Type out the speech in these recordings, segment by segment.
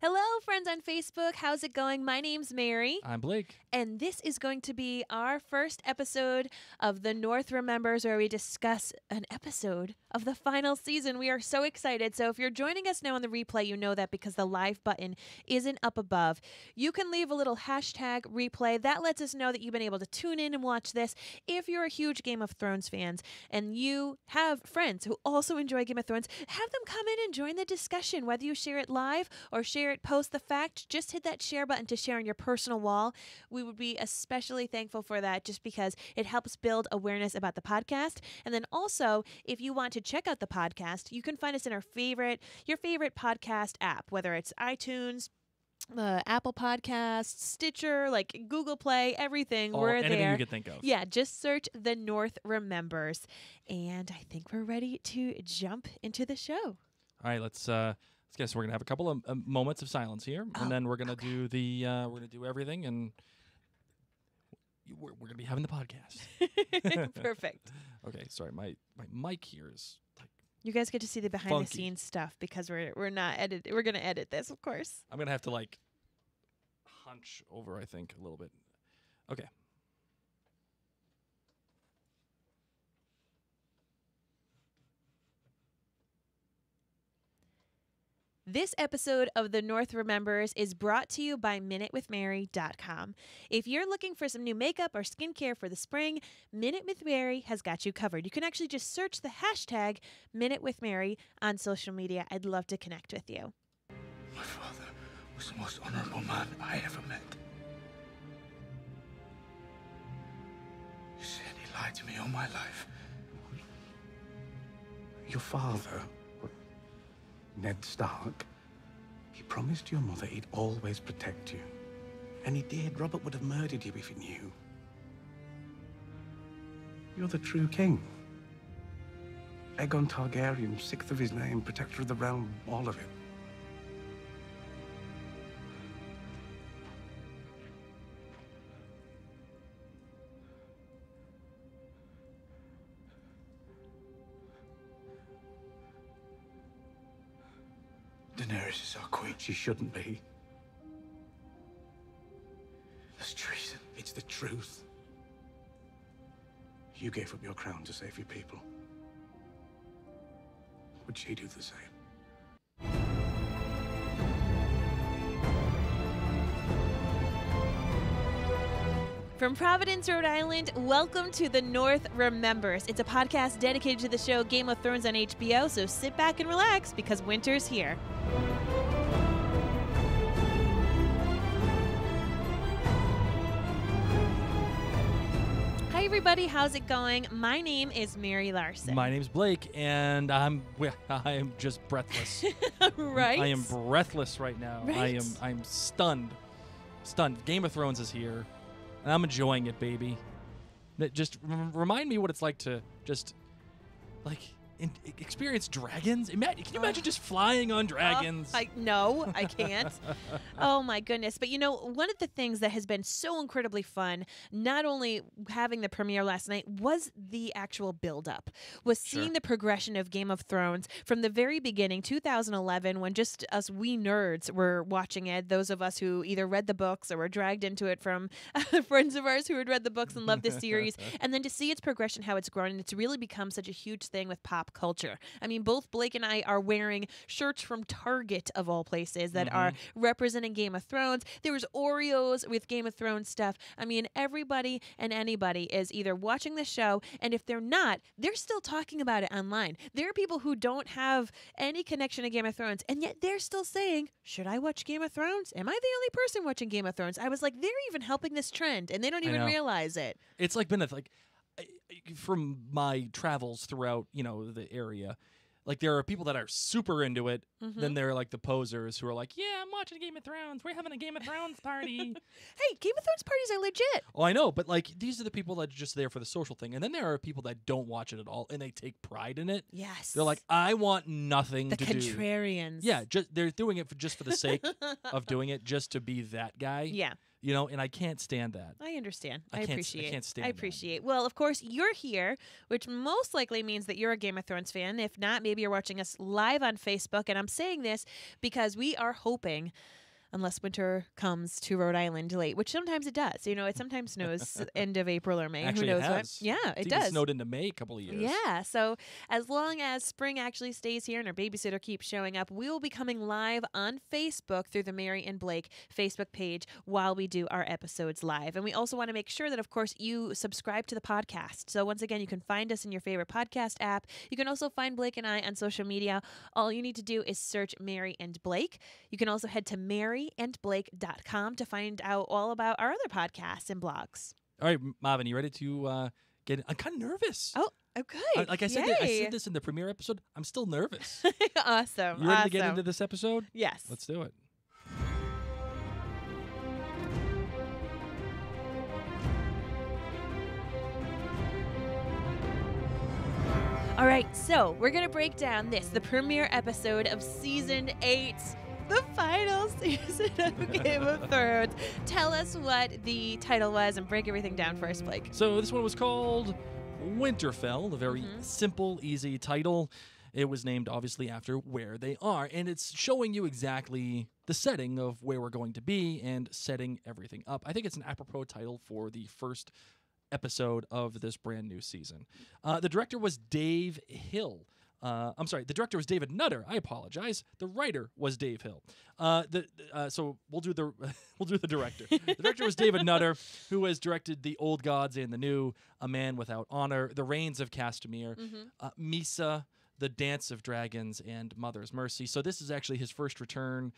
Hello, friends on Facebook. How's it going? My name's Mary. I'm Blake. And this is going to be our first episode of The North Remembers, where we discuss an episode of the final season. We are so excited. So if you're joining us now on the replay, you know that because the live button isn't up above. You can leave a little hashtag replay. That lets us know that you've been able to tune in and watch this. If you're a huge Game of Thrones fans and you have friends who also enjoy Game of Thrones, have them come in and join the discussion. Whether you share it live or share it post the fact, just hit that share button to share on your personal wall. We would be especially thankful for that just because it helps build awareness about the podcast. And then also, if you want to check out the podcast, you can find us in your favorite podcast app, whether it's iTunes, Apple Podcasts, Stitcher, like Google Play, everything. We're anything there. You could think of. Yeah, just search The North Remembers. And I think we're ready to jump into the show. All right, let's guess we're gonna have a couple of moments of silence here, and then we're gonna do the we're gonna do everything, and we're gonna be having the podcast. Perfect. Okay, sorry, my mic here is like. You guys get to see the behind funky. the scenes stuff because we're not edit. We're gonna edit this, of course. I'm gonna have to like hunch over, I think, a little bit. Okay. This episode of The North Remembers is brought to you by MinuteWithMary.com. If you're looking for some new makeup or skincare for the spring, Minute with Mary has got you covered. You can actually just search the hashtag #MinuteWithMary on social media. I'd love to connect with you. My father was the most honorable man I ever met. You said he lied to me all my life. Your father, Ned Stark, he promised your mother he'd always protect you. And he did. Robert would have murdered you if he knew. You're the true king. Aegon Targaryen, 6th of his name, protector of the realm, all of it. Daenerys is our queen. She shouldn't be. That's treason. It's the truth. You gave up your crown to save your people. Would she do the same? From Providence, Rhode Island, welcome to The North Remembers. It's a podcast dedicated to the show Game of Thrones on HBO, so sit back and relax because winter's here. Hi, everybody. How's it going? My name is Mary Larson. My name's Blake, and I am just breathless. Right? I am breathless right now. Right? I'm stunned. Stunned. Game of Thrones is here. And I'm enjoying it, baby. Just remind me what it's like to just, like, experience dragons. Can you imagine just flying on dragons? No, I can't. Oh, my goodness. But, you know, one of the things that has been so incredibly fun, not only having the premiere last night, was the actual build-up, was seeing the progression of Game of Thrones from the very beginning, 2011, when just us wee nerds were watching it, those of us who either read the books or were dragged into it from friends of ours who had read the books and loved the series, and then to see its progression, how it's grown, and it's really become such a huge thing with pop culture. I mean, both Blake and I are wearing shirts from Target, of all places, that are representing Game of Thrones. There was Oreos with Game of Thrones stuff. I mean, everybody and anybody is either watching the show, and if they're not, they're still talking about it online. There are people who don't have any connection to Game of Thrones, and yet they're still saying, should I watch Game of Thrones? Am I the only person watching Game of Thrones? I was like, they're even helping this trend, and they don't even realize it. It's like been from my travels throughout, the area, like there are people that are super into it. Then there are like the posers who are like, yeah, I'm watching Game of Thrones. We're having a Game of Thrones party. Hey, Game of Thrones parties are legit. Oh, I know. But like these are the people that are just there for the social thing. And then there are people that don't watch it at all and they take pride in it. Yes. They're like, I want nothing to do. The contrarians. Yeah, they're doing it just for the sake of doing it, just to be that guy. Yeah. and I can't stand that. I understand. I can't stand I that. appreciate. Well, of course, you're here, which most likely means that you're a Game of Thrones fan. If not, maybe you're watching us live on Facebook. And I'm saying this because we are hoping, unless winter comes to Rhode Island late, which sometimes it does. It sometimes snows end of April or May. Actually, Who knows it what? has. Yeah, I it think does. It snowed into May a couple of years. Yeah, so as long as spring actually stays here and our babysitter keeps showing up, we will be coming live on Facebook through the Mary and Blake Facebook page while we do our episodes live. And we also want to make sure that, of course, you subscribe to the podcast. So once again, you can find us in your favorite podcast app. You can also find Blake and I on social media. All you need to do is search Mary and Blake. You can also head to maryandblake.com to find out all about our other podcasts and blogs. All right, Marvin, you ready to get? I'm kind of nervous. Oh, okay. Like I said, I said this in the premiere episode. I'm still nervous. Awesome. You ready to get into this episode? Yes. Let's do it. All right, so we're going to break down the premiere episode of Season 8, the final season of Game of Thrones. Tell us what the title was and break everything down for us, Blake. So this one was called Winterfell, a very simple, easy title. It was named, obviously, after where they are, and it's showing you exactly the setting of where we're going to be and setting everything up. I think it's an apropos title for the first episode of this brand new season. The director was Dave Hill. I'm sorry, the director was David Nutter. I apologize. The writer was Dave Hill. So we'll do the director. The director was David Nutter, who has directed The Old Gods and the New, A Man Without Honor, The Reigns of Castamere, Misa, The Dance of Dragons, and Mother's Mercy. So this is actually his first return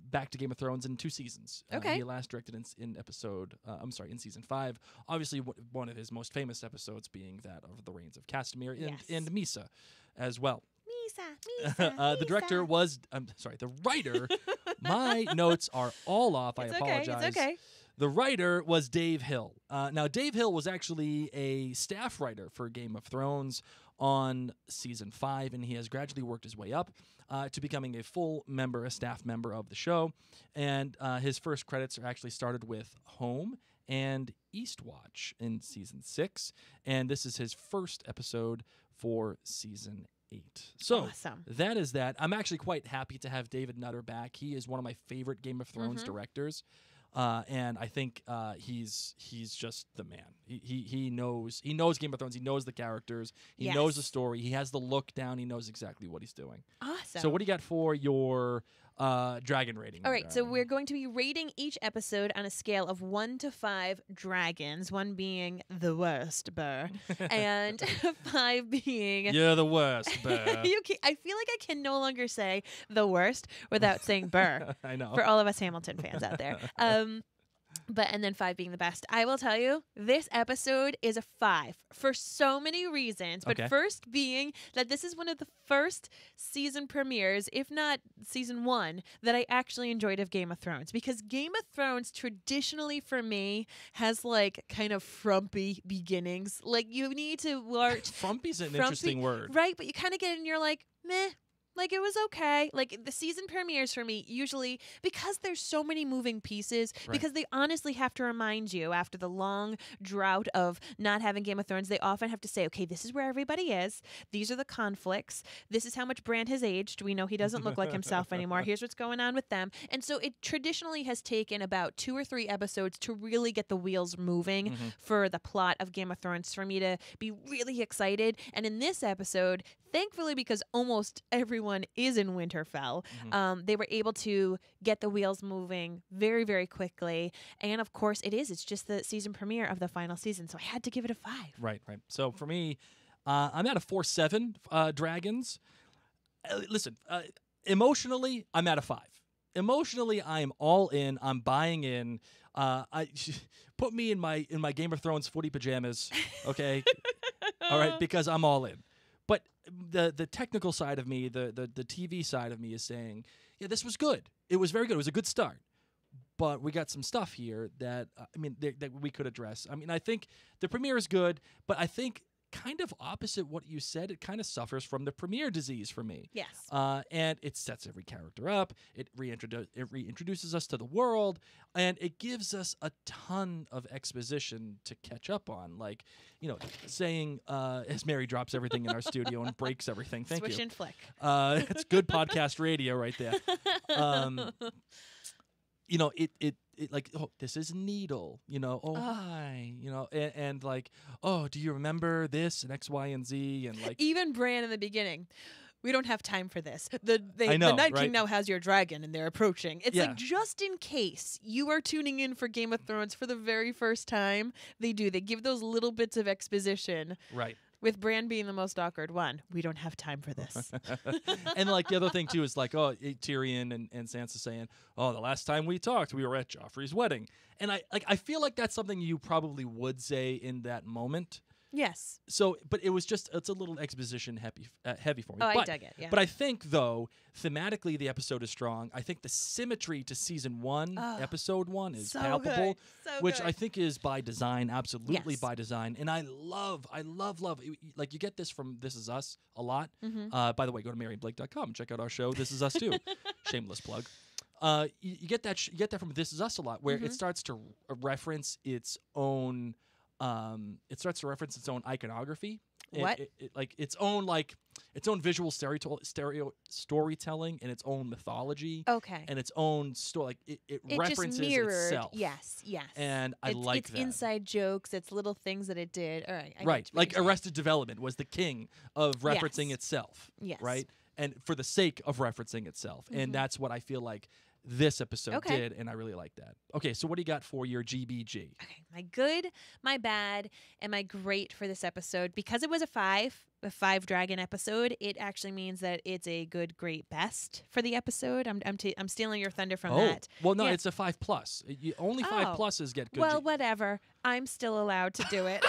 back to Game of Thrones in 2 seasons. Okay. He last directed in season 5. Obviously, one of his most famous episodes being that of The Reigns of Castamere and Misa as well. Misa. The director was, the writer. My notes are all off. I apologize. It's okay. The writer was Dave Hill. Now, Dave Hill was actually a staff writer for Game of Thrones on season 5, and he has gradually worked his way up to becoming a staff member of the show. And his first credits are actually started with Home and Eastwatch in season 6, and this is his first episode for season 8. So awesome. That is that. I'm actually quite happy to have David Nutter back. He is one of my favorite Game of Thrones directors. And I think he's just the man. He knows Game of Thrones. He knows the characters. He knows the story. He has the look down. He knows exactly what he's doing. Awesome. So what do you got for your dragon rating? All right, so we're going to be rating each episode on a scale of 1 to 5 dragons, 1 being the worst, Burr, and 5 being... You're the worst, Burr. I feel like I can no longer say the worst without saying Burr. I know. For all of us Hamilton fans out there. And then 5 being the best. I will tell you, this episode is a 5 for so many reasons. But first being that this is one of the first season premieres, if not season 1, that I actually enjoyed of Game of Thrones. Because Game of Thrones traditionally for me has like kind of frumpy beginnings. Like you need to watch. Frumpy's an interesting word. Right, but you kind of get it and you're like, meh. Like, it was okay. Like, the season premieres for me, usually, because there's so many moving pieces, because they honestly have to remind you, after the long drought of not having Game of Thrones, they often have to say, okay, this is where everybody is. These are the conflicts. This is how much Bran has aged. We know he doesn't look like himself anymore. Here's what's going on with them. And so it traditionally has taken about 2 or 3 episodes to really get the wheels moving for the plot of Game of Thrones, for me to be really excited. And in this episode, thankfully, because almost everyone is in Winterfell, they were able to get the wheels moving very, very quickly. And of course, it's just the season premiere of the final season. So I had to give it a 5. Right. So for me, I'm at a 4.7 dragons. Listen, emotionally, I'm at a 5. Emotionally, I am all in. I'm buying in. Put me in my Game of Thrones footy pajamas, okay? All right, because I'm all in. But the technical side of me, the TV side of me is saying, yeah, this was good. It was very good. It was a good start. But we got some stuff here that, that we could address. I mean, I think the premiere is good, but I think kind of opposite what you said, it kind of suffers from the premiere disease for me. Yes. And it sets every character up. It reintroduces us to the world, and it gives us a ton of exposition to catch up on. Like, saying as Mary drops everything in our studio and breaks everything. Thank Swish you. and flick. It's good podcast radio right there. It like, oh, this is Needle, hi, and like, oh, do you remember this and X, Y, and Z, and like Even Bran in the beginning. We don't have time for this. I know, the Night right? King now has your dragon, and they're approaching. It's Yeah. like, just in case you are tuning in for Game of Thrones for the very first time, they give those little bits of exposition. right. With Bran being the most awkward one, we don't have time for this. And like the other thing too is like, Tyrion and Sansa saying, oh, the last time we talked, we were at Joffrey's wedding, and I feel like that's something you probably would say in that moment. Yes. So, but it's a little exposition heavy for me. Oh, I but, dug it, yeah. But I think, though, thematically the episode is strong. I think the symmetry to season 1, episode 1, is so palpable, good. So which good. I think is by design, absolutely Yes. by design. And I love, like, you get this from This Is Us a lot. Mm-hmm. By the way, go to maryandblake.com and check out our show, This Is Us Too. Shameless plug. You get that from This Is Us a lot, where it starts to reference its own. It starts to reference its own iconography. What? Like its own visual storytelling and its own mythology. Okay. And its own story. Like it It references just mirrored. itself. Yes. And I it's like that. inside jokes. It's little things that it did. All right. I Right. get what Like you're saying. Arrested Development was the king of referencing Yes. itself. Yes. Right. And for the sake of referencing itself. And that's what I feel like this episode did, and I really like that. Okay, so what do you got for your GBG? Okay, my good, my bad, and my great for this episode. Because it was a five dragon episode, it actually means that it's a good, great, best for the episode. I'm stealing your thunder from that. Well, no, Yeah. it's a 5+. Only 5 pluses get good. Well, whatever. I'm still allowed to do it.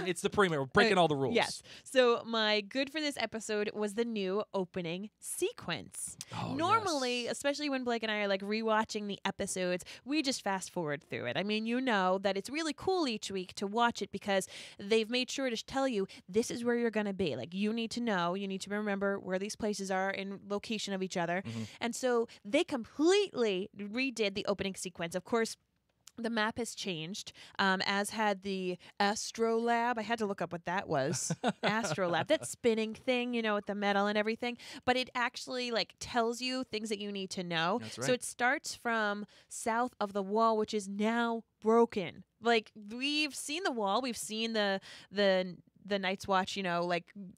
It's the premiere. We're breaking all the rules. Yes. So my good for this episode was the new opening sequence. Oh, Normally, yes. especially when Blake and I are like rewatching the episodes, we just fast forward through it. I mean, you know that it's really cool each week to watch it because they've made sure to tell you this is where you're going to be. Like, you need to know, you need to remember where these places are in location of each other. And so they completely redid the opening sequence. Of course, the map has changed, as had the Astrolab. I had to look up what that was. Astrolab, that spinning thing, with the metal and everything. But it actually tells you things that you need to know. That's right. So it starts from south of the wall, which is now broken. Like, we've seen the wall, we've seen the Night's Watch,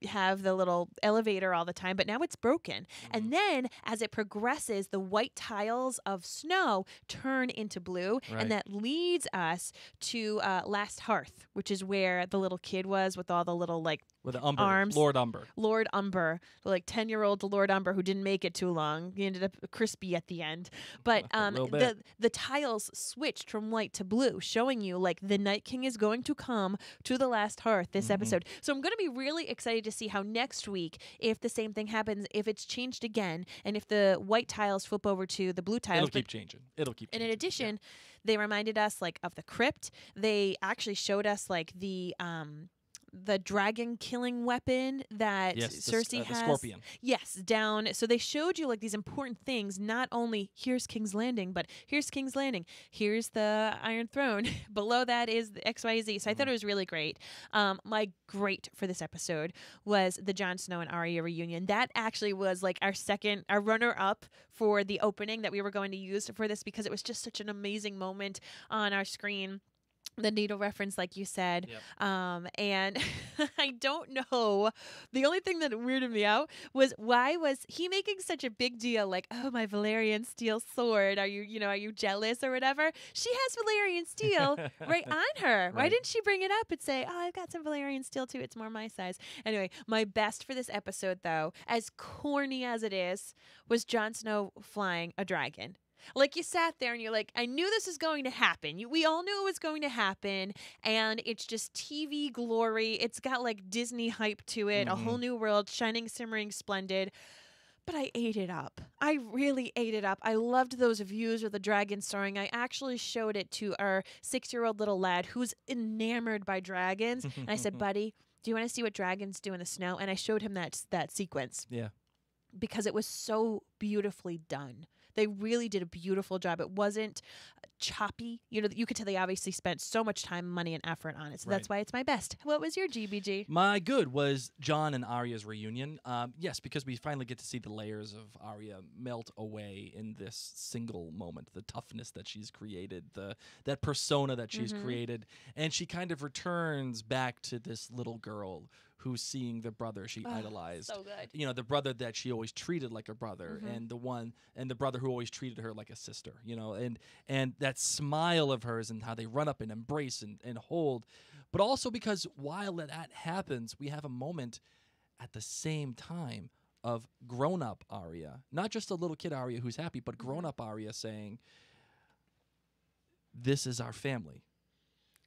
have the little elevator all the time, but now it's broken. And then as it progresses, the white tiles of snow turn into blue, Right. and that leads us to Last Hearth, which is where the little kid was with all the little With the Umber, arms. Lord Umber. Lord Umber, the 10-year-old Lord Umber who didn't make it too long. He ended up crispy at the end. But little bit. the tiles switched from white to blue, showing you the Night King is going to come to the Last Hearth this episode. So I'm going to be really excited to see how next week, if the same thing happens, if it's changed again, and if the white tiles flip over to the blue tiles. It'll keep changing. And in addition, they reminded us of the crypt. They actually showed us the dragon killing weapon that Cersei has. The scorpion. Yes, down. So they showed you these important things. Not only here's King's Landing, but here's King's Landing. Here's the Iron Throne. Below that is the XYZ. So I thought it was really great. My great for this episode was the Jon Snow and Arya reunion. That actually was our runner up for the opening that we were going to use for this because it was just such an amazing moment on our screen. The needle reference, like you said. Yep. And I don't know. The only thing that weirded me out was, why was he making such a big deal? Oh, my Valyrian steel sword. Are you jealous or whatever? She has Valyrian steel right on her. Why Right. didn't she bring it up and say, oh, I've got some Valyrian steel too. It's more my size. Anyway, my best for this episode, though, as corny as it is, was Jon Snow flying a dragon. You sat there and you're I knew this was going to happen. We all knew it was going to happen. And it's just TV glory. It's got Disney hype to it, a whole new world, shining, simmering, splendid. But I ate it up. I really ate it up. I loved those views of the dragon soaring. I actually showed it to our 6-year-old little lad who's enamored by dragons. And I said, buddy, do you want to see what dragons do in the snow? And I showed him that sequence Yeah. because it was so beautifully done. They really did a beautiful job. It wasn't choppy. You know, you could tell they obviously spent so much time, money, and effort on it. So that's why it's my best. What was your GBG? My good was Jon and Arya's reunion. Yes, because we finally get to see the layers of Arya melt away in this single moment, the toughness that she's created, that persona that she's created, and she kind of returns back to this little girl who's seeing the brother she idolized. So good. You know, the brother that she always treated like a brother, and the brother who always treated her like a sister. You know, and that smile of hers and how they run up and embrace and hold. But also because while that happens, we have a moment at the same time of grown-up Arya, not just a little kid Arya who's happy, but grown-up Arya saying, "This is our family.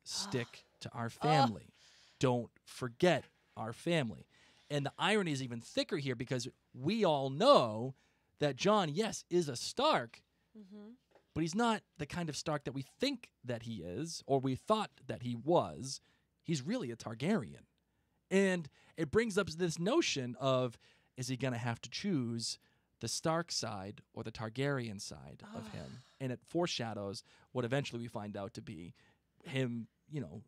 Stick to our family. Don't forget our family." And the irony is even thicker here because we all know that Jon, yes, is a Stark, but he's not the kind of Stark that we think that he is, or we thought that he was. He's really a Targaryen. And it brings up this notion of, is he going to have to choose the Stark side or the Targaryen side of him? And it foreshadows what eventually we find out to be him, you know,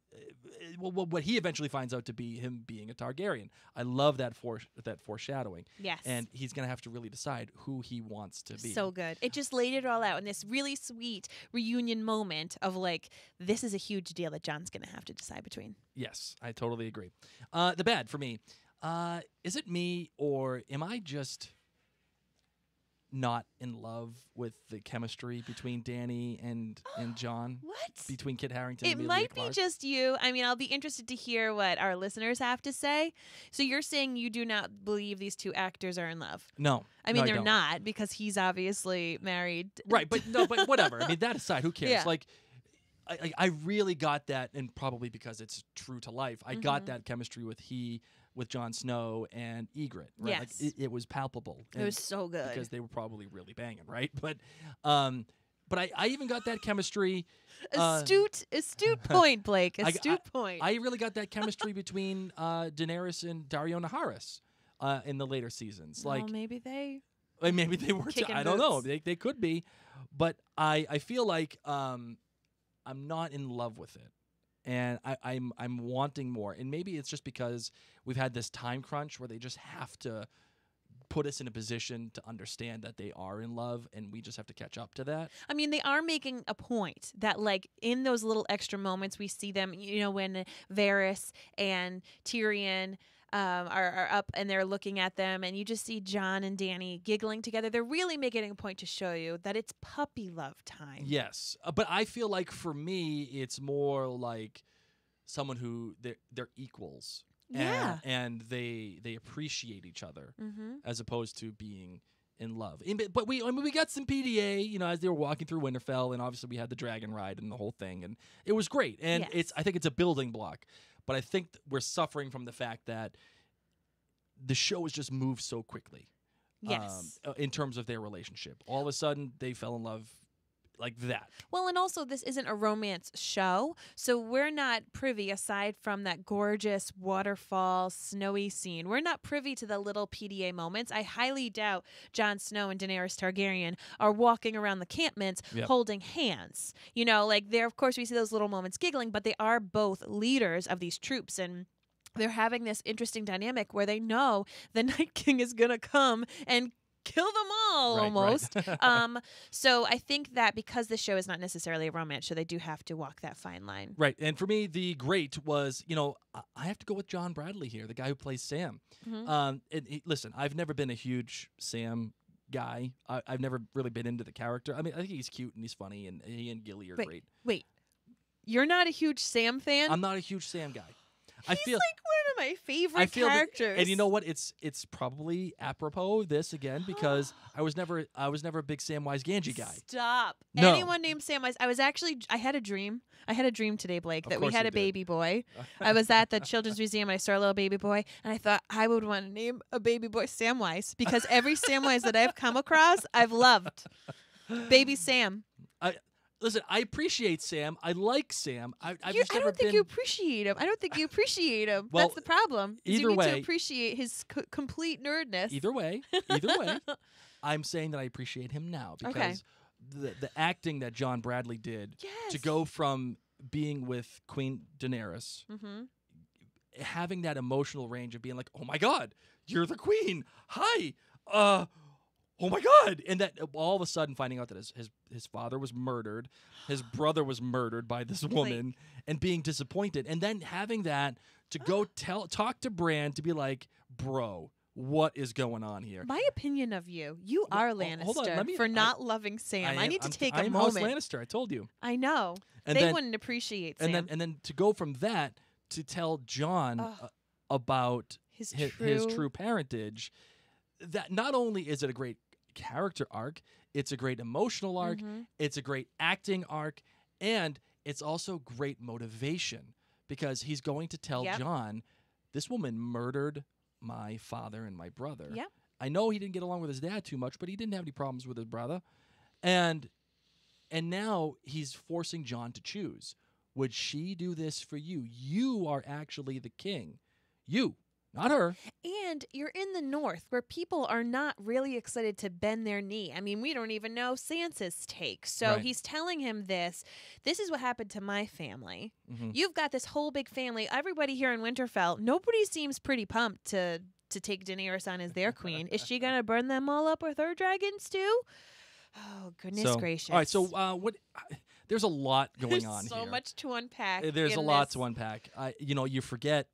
what he eventually finds out to be him being a Targaryen. I love that foreshadowing. Yes. And he's going to have to really decide who he wants to be. So good. It just laid it all out in this really sweet reunion moment of like, this is a huge deal that Jon's going to have to decide between. Yes, I totally agree. The bad for me, is it me or am I just not in love with the chemistry between Dany and Jon? What? Between Kit Harington It and Emilia might Clarke? be just you. I mean, I'll be interested to hear what our listeners have to say. So you're saying you do not believe these two actors are in love? No. I mean, no, they're don't. not because he's obviously married. Right, but whatever. I mean, that aside, who cares? Yeah. Like, I really got that, and probably because it's true to life, I got that chemistry with Jon Snow and Ygritte. Right? Yes. Like, it was palpable. It was so good. Because they were probably really banging, right? But I even got that chemistry. Astute point, Blake. Astute point. I really got that chemistry between Daenerys and Dario Naharis in the later seasons. Well, Like, maybe they. maybe they were. Kicking I don't know. boots. They could be, but I feel like I'm not in love with it, and I'm wanting more. And maybe it's just because we've had this time crunch where they just have to put us in a position to understand that they are in love, and we just have to catch up to that. I mean, they are making a point that, like, in those little extra moments, we see them, you know, when Varys and Tyrion are up and they're looking at them, and you just see Jon and Dany giggling together. They're really making a point to show you that it's puppy love time. Yes, but I feel like for me, it's more like someone who they're equals. Yeah. And they appreciate each other Mm-hmm. as opposed to being in love. But we got some PDA, you know, as they were walking through Winterfell, and obviously we had the dragon ride and the whole thing, and it was great. And Yes. I think it's a building block. But I think we're suffering from the fact that the show has just moved so quickly. Yes. In terms of their relationship. All of a sudden, they fell in love like that. Well, and also this isn't a romance show, so we're not privy, aside from that gorgeous waterfall, snowy scene, we're not privy to the little PDA moments. I highly doubt Jon Snow and Daenerys Targaryen are walking around the campments Yep. holding hands. You know, like there, of course, we see those little moments giggling, but they are both leaders of these troops, and they're having this interesting dynamic where they know the Night King is going to come and kill them all, Right, almost. right. So I think that because this show is not necessarily a romance show, they do have to walk that fine line. Right. And for me, the great was, you know, I have to go with John Bradley here, the guy who plays Sam. Listen, I've never been a huge Sam guy. I've never really been into the character. I mean, I think he's cute and he's funny, and he and Gilly are great. Wait, you're not a huge Sam fan? I'm not a huge Sam guy. I He's feel like one of my favorite I feel characters. and you know what? It's probably apropos this again because I was never a big Samwise Gamgee guy. Stop. No. Anyone named Samwise. I had a dream. I had a dream today, Blake, Of that we course had you a did. baby boy. I was at the Children's Museum and I saw a little baby boy, and I thought I would want to name a baby boy Samwise because every Samwise that I've come across, I've loved. Baby Sam. Listen, I appreciate Sam. I like Sam. I've I just never don't think been. you appreciate him. I don't think you appreciate him. Well, That's the problem. Is either you need way- to appreciate his complete nerdness. Either way, I'm saying that I appreciate him now because the acting that John Bradley did Yes. to go from being with Queen Daenerys, Mm-hmm. having that emotional range of being like, "Oh my God, you're the queen! Hi, oh my God!" And that all of a sudden finding out that his father was murdered, his brother was murdered by this woman, and being disappointed, and then having that to go talk to Bran to be like, "Bro, what is going on here?" My opinion of you are Lannister hold on, for not loving Sam. I need to take a I'm moment. House Lannister. I told you. I know. And they then- wouldn't appreciate Sam. And then to go from that to tell John about his his true parentage, that not only is it a great character arc, it's a great emotional arc, Mm-hmm. it's a great acting arc, and it's also great motivation because he's going to tell Yep. John, this woman murdered my father and my brother. Yep. I know he didn't get along with his dad too much, but he didn't have any problems with his brother. And now he's forcing John to choose. Would she do this for you? You are actually the king. You, not her. And you're in the North where people are not really excited to bend their knee. I mean, we don't even know Sansa's take. So Right. he's telling him this. This is what happened to my family. Mhm. You've got this whole big family. Everybody here in Winterfell, nobody seems pretty pumped to take Daenerys on as their queen. Is she going to burn them all up with her dragons too? Oh, goodness gracious. All right, so what? There's a lot going There's on so here. much to unpack. There's a in lot this. to unpack. You forget.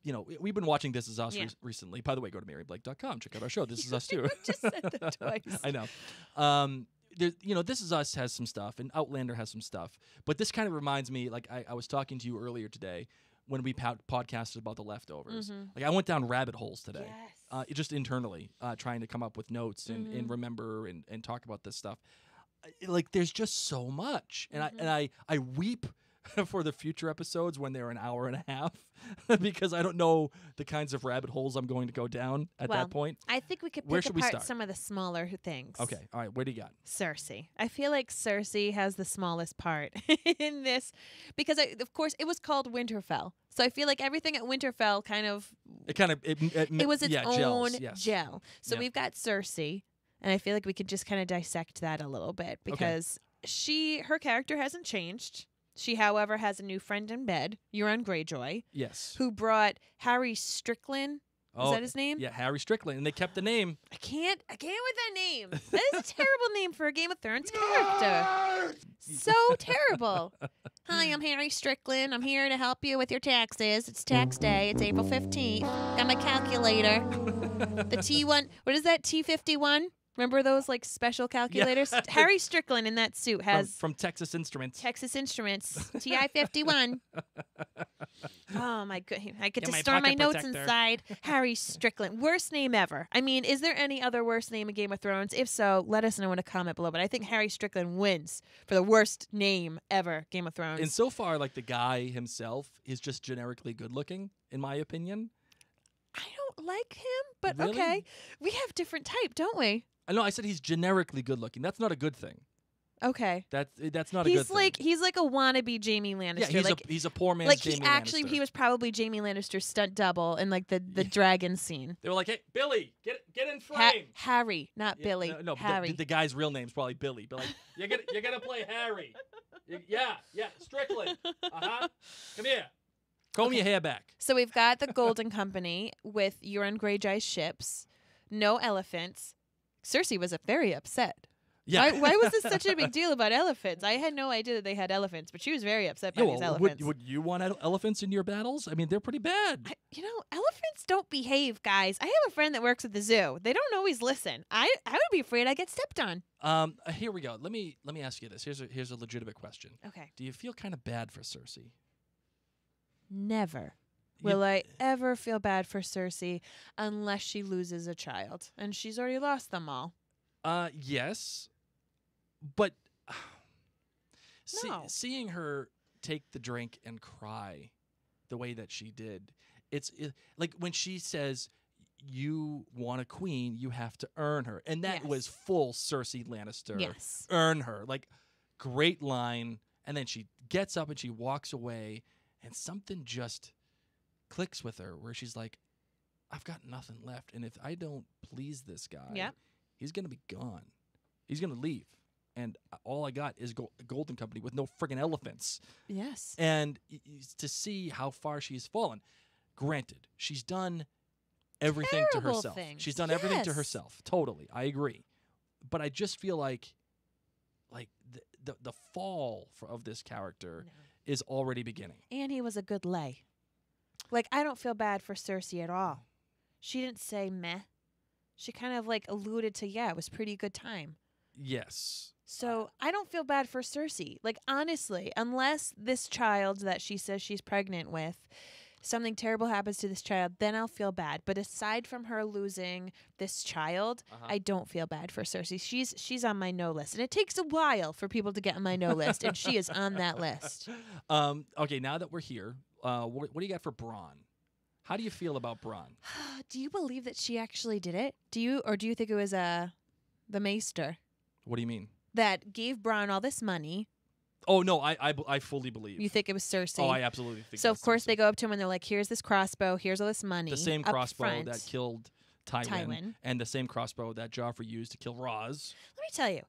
We've been watching This Is Us Yeah. recently. By the way, go to maryblake.com. Check out our show. This Is Us too. Just said that twice. I know. This Is Us has some stuff, and Outlander has some stuff. But this kind of reminds me, like I was talking to you earlier today when we podcasted about The Leftovers. Mhm. Like I went down rabbit holes today, Yes. just internally, trying to come up with notes and remember and talk about this stuff. Like there's just so much, and I weep for the future episodes when they're an hour and a half because I don't know the kinds of rabbit holes I'm going to go down at Well, that point. I think we could Where pick should we apart start? some of the smaller things. Okay, all right, what do you got? Cersei. I feel like Cersei has the smallest part in this because, of course, it was called Winterfell. So I feel like everything at Winterfell kind of it was its own gels, yes. gel. So Yeah. we've got Cersei, and I feel like we could just kind of dissect that a little bit because her character hasn't changed. She, however, has a new friend in bed, Euron Greyjoy, Yes. who brought Harry Strickland. Is that his name? Yeah, Harry Strickland, and they kept the name. I can't with that name. That is a terrible name for a Game of Thrones character. So terrible. Hi, I'm Harry Strickland. I'm here to help you with your taxes. It's tax day. It's April 15th. Got my calculator. The T1. What is that? T51? Remember those like special calculators? Harry Strickland in that suit has from Texas Instruments. Texas Instruments TI-51. Oh my goodness! I get Get to my store my pocket notes protector. inside. Harry Strickland, worst name ever. I mean, is there any other worst name in Game of Thrones? If so, let us know in a comment below. But I think Harry Strickland wins for the worst name ever. Game of Thrones. And so far, like the guy himself is just generically good looking, in my opinion. I don't like him, but Really? okay. We have different type, don't we? I know I said he's generically good looking. That's not a good thing. Okay. That's not a good thing. He's like a wannabe Jamie Lannister. Yeah, like, he's a poor man's like Jamie he Lannister. was probably Jamie Lannister's stunt double in like the dragon scene. They were like, "Hey, Billy, get in frame." Harry, not Yeah, Billy. No, but Harry. the guy's real name's probably Billy. But like, you're gonna play Harry. Yeah, Strickland. Come here. Comb your hair back. So we've got the Golden Company with Euron Greyjoy's ships, no elephants. Cersei was very upset. Yeah. Why was this such a big deal about elephants? I had no idea that they had elephants, but she was very upset by Yeah, these well, elephants. would you want elephants in your battles? I mean, they're pretty bad. Elephants don't behave, guys. I have a friend that works at the zoo. They don't always listen. I would be afraid I'd get stepped on. Here we go. Let me ask you this. Here's a legitimate question. Okay. Do you feel kind of bad for Cersei? Never. Will I ever feel bad for Cersei unless she loses a child? And she's already lost them all. Yes, but No. seeing her take the drink and cry the way that she did, like when she says, "You want a queen, you have to earn her," and that was Yes. full Cersei Lannister. Yes. Earn her, like great line. And then she gets up and she walks away, and something just clicks with her where she's like, I've got nothing left. And if I don't please this guy, Yep. he's going to be gone. He's going to leave. And all I got is a golden company with no friggin' elephants. Yes. And to see how far she's fallen, granted, she's done everything to Terrible herself. things. She's done everything to Yes. herself. Totally. I agree. But I just feel like the fall of this character is already beginning. And he was a good lay. Like, I don't feel bad for Cersei at all. She didn't say meh. She kind of like alluded to, it was pretty good time. Yes. So I don't feel bad for Cersei. Like, honestly, unless this child that she says she's pregnant with, something terrible happens to this child, then I'll feel bad. But aside from her losing this child, I don't feel bad for Cersei. She's on my no list. And it takes a while for people to get on my no list, and she is on that list. Okay, now that we're here, what do you got for Bronn? How do you feel about Bronn? Do you believe that she actually did it? Do you think it was the Maester What do you mean? that gave Bronn all this money? Oh, no, I fully believe. You think it was Cersei? Oh, I absolutely think So, that's of course, Cersei. they go up to him and they're like, here's this crossbow, here's all this money. The same up crossbow front. that killed Tywin, Tywin. and the same crossbow that Joffrey used to kill Roz. Let me tell you,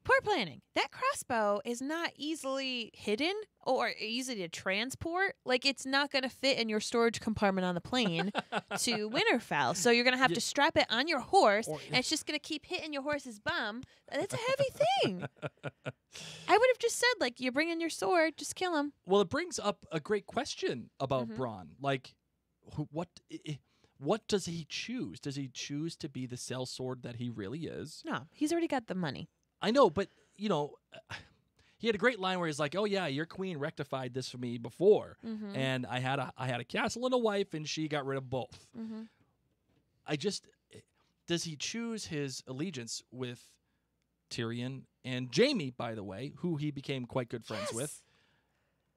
poor planning. That crossbow is not easily hidden or easy to transport. Like, it's not going to fit in your storage compartment on the plane to Winterfell. So you're going to have to strap it on your horse, and it's just going to keep hitting your horse's bum. That's a heavy thing. I would have just said, like, you bring in your sword, just kill him. Well, it brings up a great question about Bronn. Like, what does he choose? Does he choose to be the sellsword that he really is? No, he's already got the money. I know, but, he had a great line where he's like, "Oh yeah, your queen rectified this for me before, and I had a castle and a wife, and she got rid of both." Does he choose his allegiance with Tyrion and Jaime, by the way, who he became quite good friends with,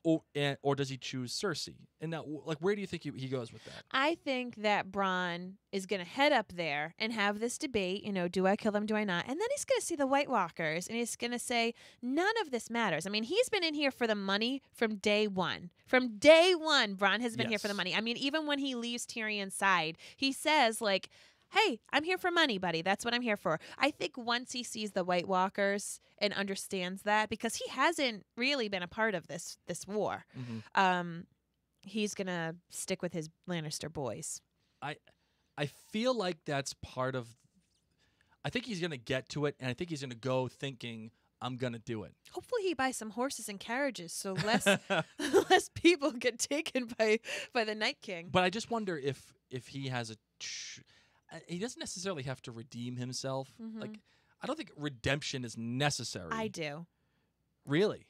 or does he choose Cersei? And now, like, where do you think he goes with that? I think that Bronn is going to head up there and have this debate, do I kill them, do I not? And then he's going to see the White Walkers, and he's going to say, none of this matters. I mean, he's been in here for the money from day one. From day one, Bronn has been here for the money. I mean, even when he leaves Tyrion's side, he says, like, hey, I'm here for money, buddy. That's what I'm here for. I think once he sees the White Walkers and understands that, because he hasn't really been a part of this war, he's going to stick with his Lannister boys. I feel like that's part of... I think he's going to get to it, and I think he's going to go thinking, I'm going to do it. Hopefully he buys some horses and carriages so less people get taken by the Night King. But I just wonder if he has he doesn't necessarily have to redeem himself. Like, I don't think redemption is necessary. I do. Really?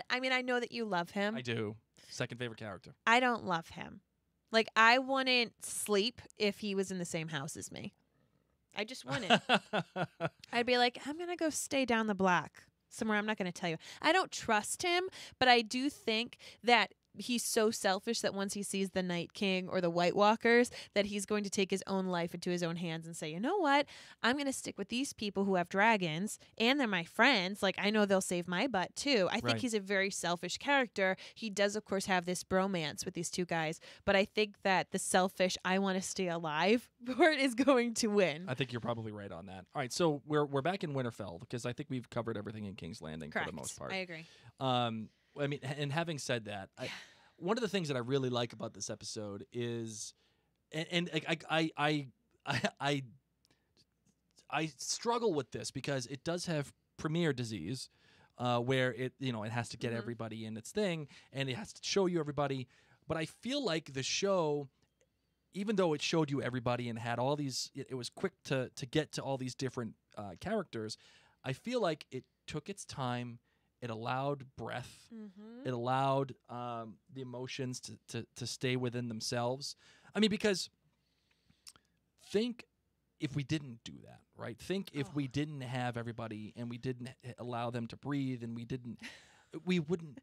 I mean, I know that you love him. I do. Second favorite character. I don't love him. Like, I wouldn't sleep if he was in the same house as me. I just wouldn't. I'd be like, I'm going to go stay down the block somewhere. I'm not going to tell you. I don't trust him, but I do think that he's so selfish that once he sees the Night King or the White Walkers, that he's going to take his own life into his own hands and say, you know what? I'm going to stick with these people who have dragons, and they're my friends. Like, I know they'll save my butt, too. I think he's a very selfish character. He does, of course, have this bromance with these two guys, but I think that the selfish, I want to stay alive part is going to win. I think you're probably right on that. All right, so we're back in Winterfell, because I think we've covered everything in King's Landing for the most part. I agree. I mean, and having said that, one of the things that I really like about this episode is, and I struggle with this because it does have premier disease, where it has to get everybody in its thing, and it has to show you everybody. But I feel like the show, even though it showed you everybody and had all these, it was quick to get to all these different characters. I feel like it took its time It allowed breath. Mm-hmm. It allowed the emotions to stay within themselves. I mean, because think if we didn't do that, right? Think if we didn't have everybody and we didn't allow them to breathe and we wouldn't.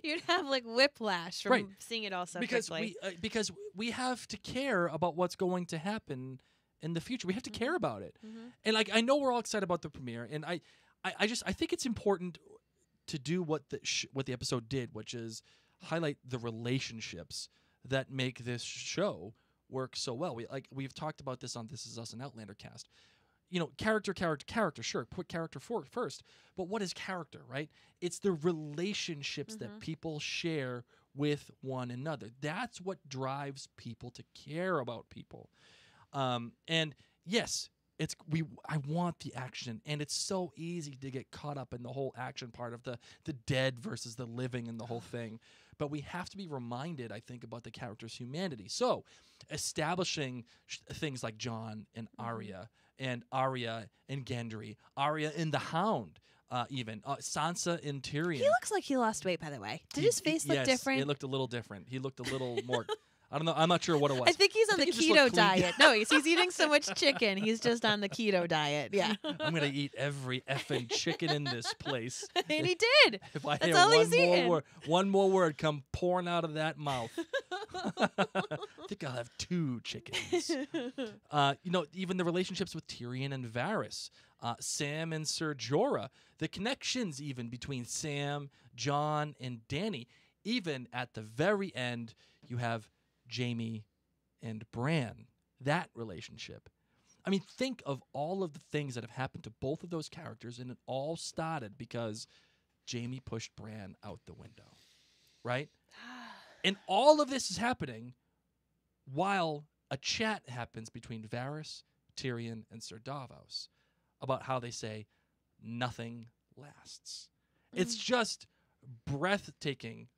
You'd have like whiplash from Right. seeing it all so because quickly. because we have to care about what's going to happen in the future. We have to care about it. Mm-hmm. And like I know we're all excited about the premiere, and I think it's important to do what the episode did, which is highlight the relationships that make this show work so well. We've talked about this on This Is Us and Outlander cast. You know, character, sure, put character first. But what is character, right? It's the relationships that people share with one another. That's what drives people to care about people. And yes, I want the action, and it's so easy to get caught up in the whole action part of the dead versus the living and the whole thing. But we have to be reminded, I think, about the character's humanity. So, establishing things like Jon and Arya, and Arya and Gendry, Arya and the Hound, even Sansa and Tyrion. He looks like he lost weight, by the way. Did his face look different? It looked a little different. He looked a little more. I don't know. I'm not sure what it was. I think he's on the he just keto looked clean. diet. No, he's eating so much chicken. He's just on the keto diet. Yeah. I'm gonna eat every effing chicken in this place. And he did. If I That's hear all he's eating. one more word come pouring out of that mouth, I think I'll have 2 chickens. Even the relationships with Tyrion and Varys, Sam and Ser Jorah, the connections even between Sam, Jon, and Dany. Even at the very end, you have Jaime and Bran, that relationship. I mean, think of all of the things that have happened to both of those characters, and it all started because Jaime pushed Bran out the window, right? And all of this is happening while a chat happens between Varys, Tyrion, and Ser Davos about how they say nothing lasts. It's just breathtaking.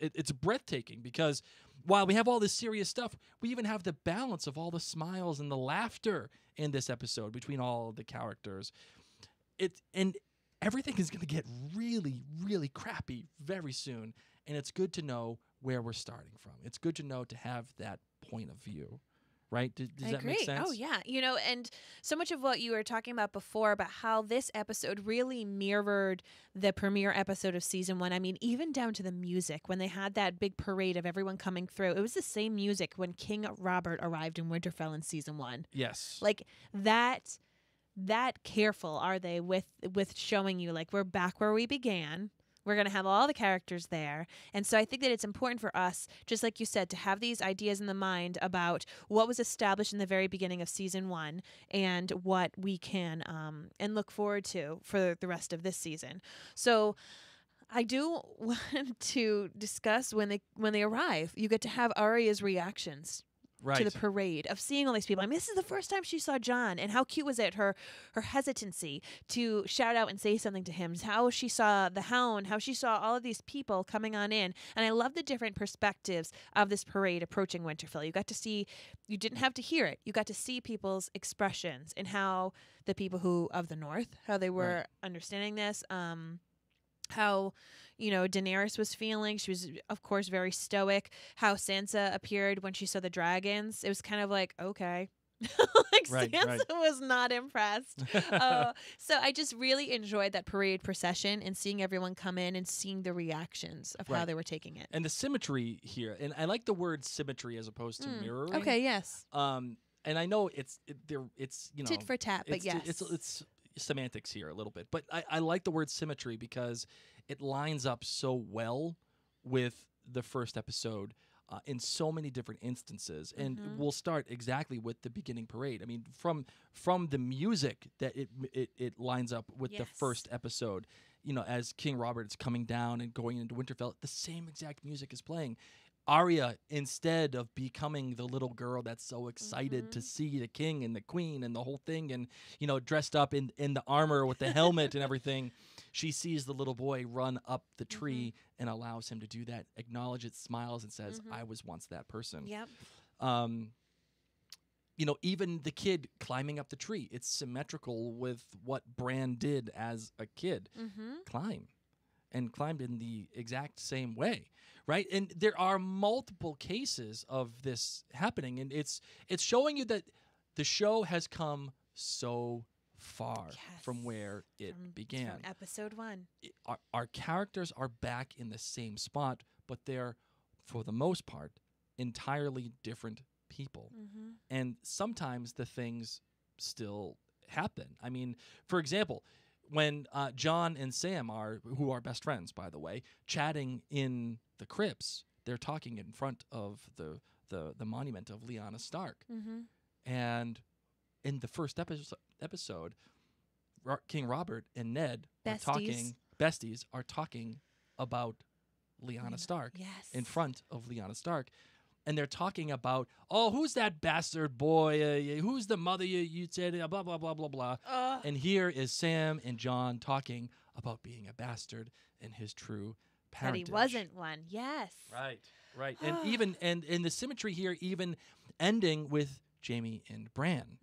It's breathtaking because while we have all this serious stuff, we even have the balance of all the smiles and the laughter in this episode between all of the characters. And everything is going to get really, really crappy very soon, and it's good to know where we're starting from. It's good to know to have that point of view. Right? Does that make sense? Oh, yeah. And so much of what you were talking about before about how this episode really mirrored the premiere episode of season 1. I mean, even down to the music, when they had that big parade of everyone coming through, it was the same music when King Robert arrived in Winterfell in season 1. Yes. Like that careful are they with showing you, like, we're back where we began. We're going to have all the characters there. And so I think that it's important for us, just like you said, to have these ideas in the mind about what was established in the very beginning of season 1 and what we can and look forward to for the rest of this season. So I do want to discuss when they arrive. You get to have Arya's reactions. Right. To the parade of seeing all these people. I mean, this is the first time she saw Jon, and how cute was it? Her hesitancy to shout out and say something to him. How she saw the Hound. How she saw all of these people coming on in. And I love the different perspectives of this parade approaching Winterfell. You got to see. You didn't have to hear it. You got to see people's expressions and how the people who of the North, how they were understanding this. How, Daenerys was feeling. She was, of course, very stoic. How Sansa appeared when she saw the dragons. It was kind of like, okay. Sansa was not impressed. So I just really enjoyed that parade procession and seeing everyone come in and seeing the reactions of how they were taking it. And the symmetry here. And I like the word symmetry as opposed to mirroring. Okay, yes. And I know it's tit for tat, but yes. It's semantics here a little bit, but I like the word symmetry because it lines up so well with the first episode in so many different instances. And we'll start exactly with the beginning parade. I mean, from the music that it lines up with the first episode. As King Robert is coming down and going into Winterfell, the same exact music is playing. Arya, instead of becoming the little girl that's so excited to see the king and the queen and the whole thing and, dressed up in the armor with the helmet and everything, she sees the little boy run up the tree and allows him to do that, acknowledges, smiles, and says, I was once that person. Yep. even the kid climbing up the tree, it's symmetrical with what Bran did as a kid. Climb. And climbed in the exact same way, right? And there are multiple cases of this happening, and it's showing you that the show has come so far from where it began. From episode 1. Our characters are back in the same spot, but they're, for the most part, entirely different people. And sometimes the things still happen. I mean, for example, when John and Sam who are best friends, by the way, chatting in the crypts, they're talking in front of the monument of Lyanna Stark. And in the first episode, King Robert and Ned besties are talking about Lyanna Stark in front of Lyanna Stark. And they're talking about, who's that bastard boy? Who's the mother you said? Blah, blah, blah, blah, blah. And here is Sam and John talking about being a bastard and his true parentage. That he wasn't one. Yes. Right. And even and the symmetry here, even ending with Jaime and Bran.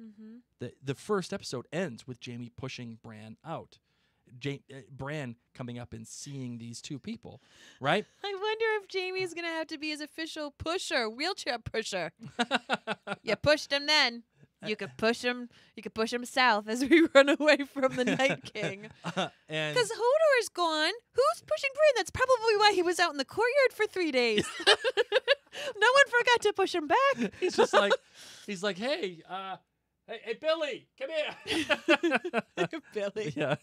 The first episode ends with Jaime pushing Bran out. Bran coming up and seeing these two people, right? I wonder if Jaime's gonna have to be his official wheelchair pusher. You pushed him then. You could push him. You could push him south as we run away from the Night King. Because Hodor's gone. Who's pushing Bran? That's probably why he was out in the courtyard for 3 days. No one forgot to push him back. He's like, hey, Billy, come here. Billy. Yeah.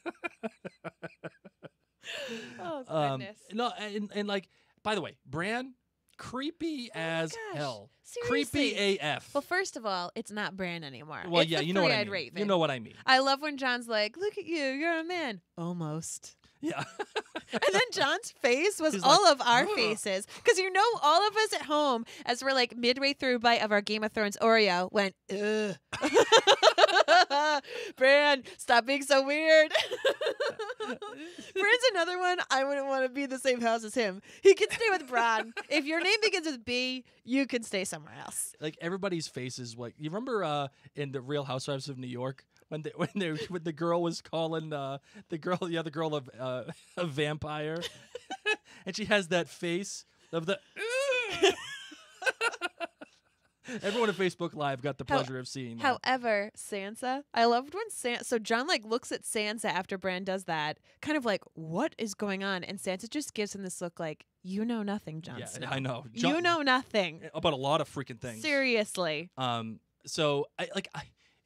Oh, goodness. No, and like, by the way, Bran, creepy as hell. Seriously. Creepy AF. Well, first of all, it's not Bran anymore. Well, it's yeah, the you know what I three-eyed mean. Raven. You know what I mean. I love when John's like, look at you, you're a man. Almost. Yeah. And then John's face was all of our faces. Because all of us at home, as we're like midway through a bite of our Game of Thrones Oreo, went, ugh. Bran, stop being so weird. Bran's another one. I wouldn't want to be in the same house as him. He can stay with Bran. If your name begins with B, you can stay somewhere else. Like everybody's faces, like you remember in the Real Housewives of New York when the girl was calling the other girl a vampire, and she has that face of the. Everyone at Facebook Live got the pleasure of seeing that. However, Sansa, I loved when so John looks at Sansa after Bran does that, kind of like, what is going on? And Sansa just gives him this look like, you know nothing, Jon Snow. I know. You know nothing about a lot of freaking things. Seriously. So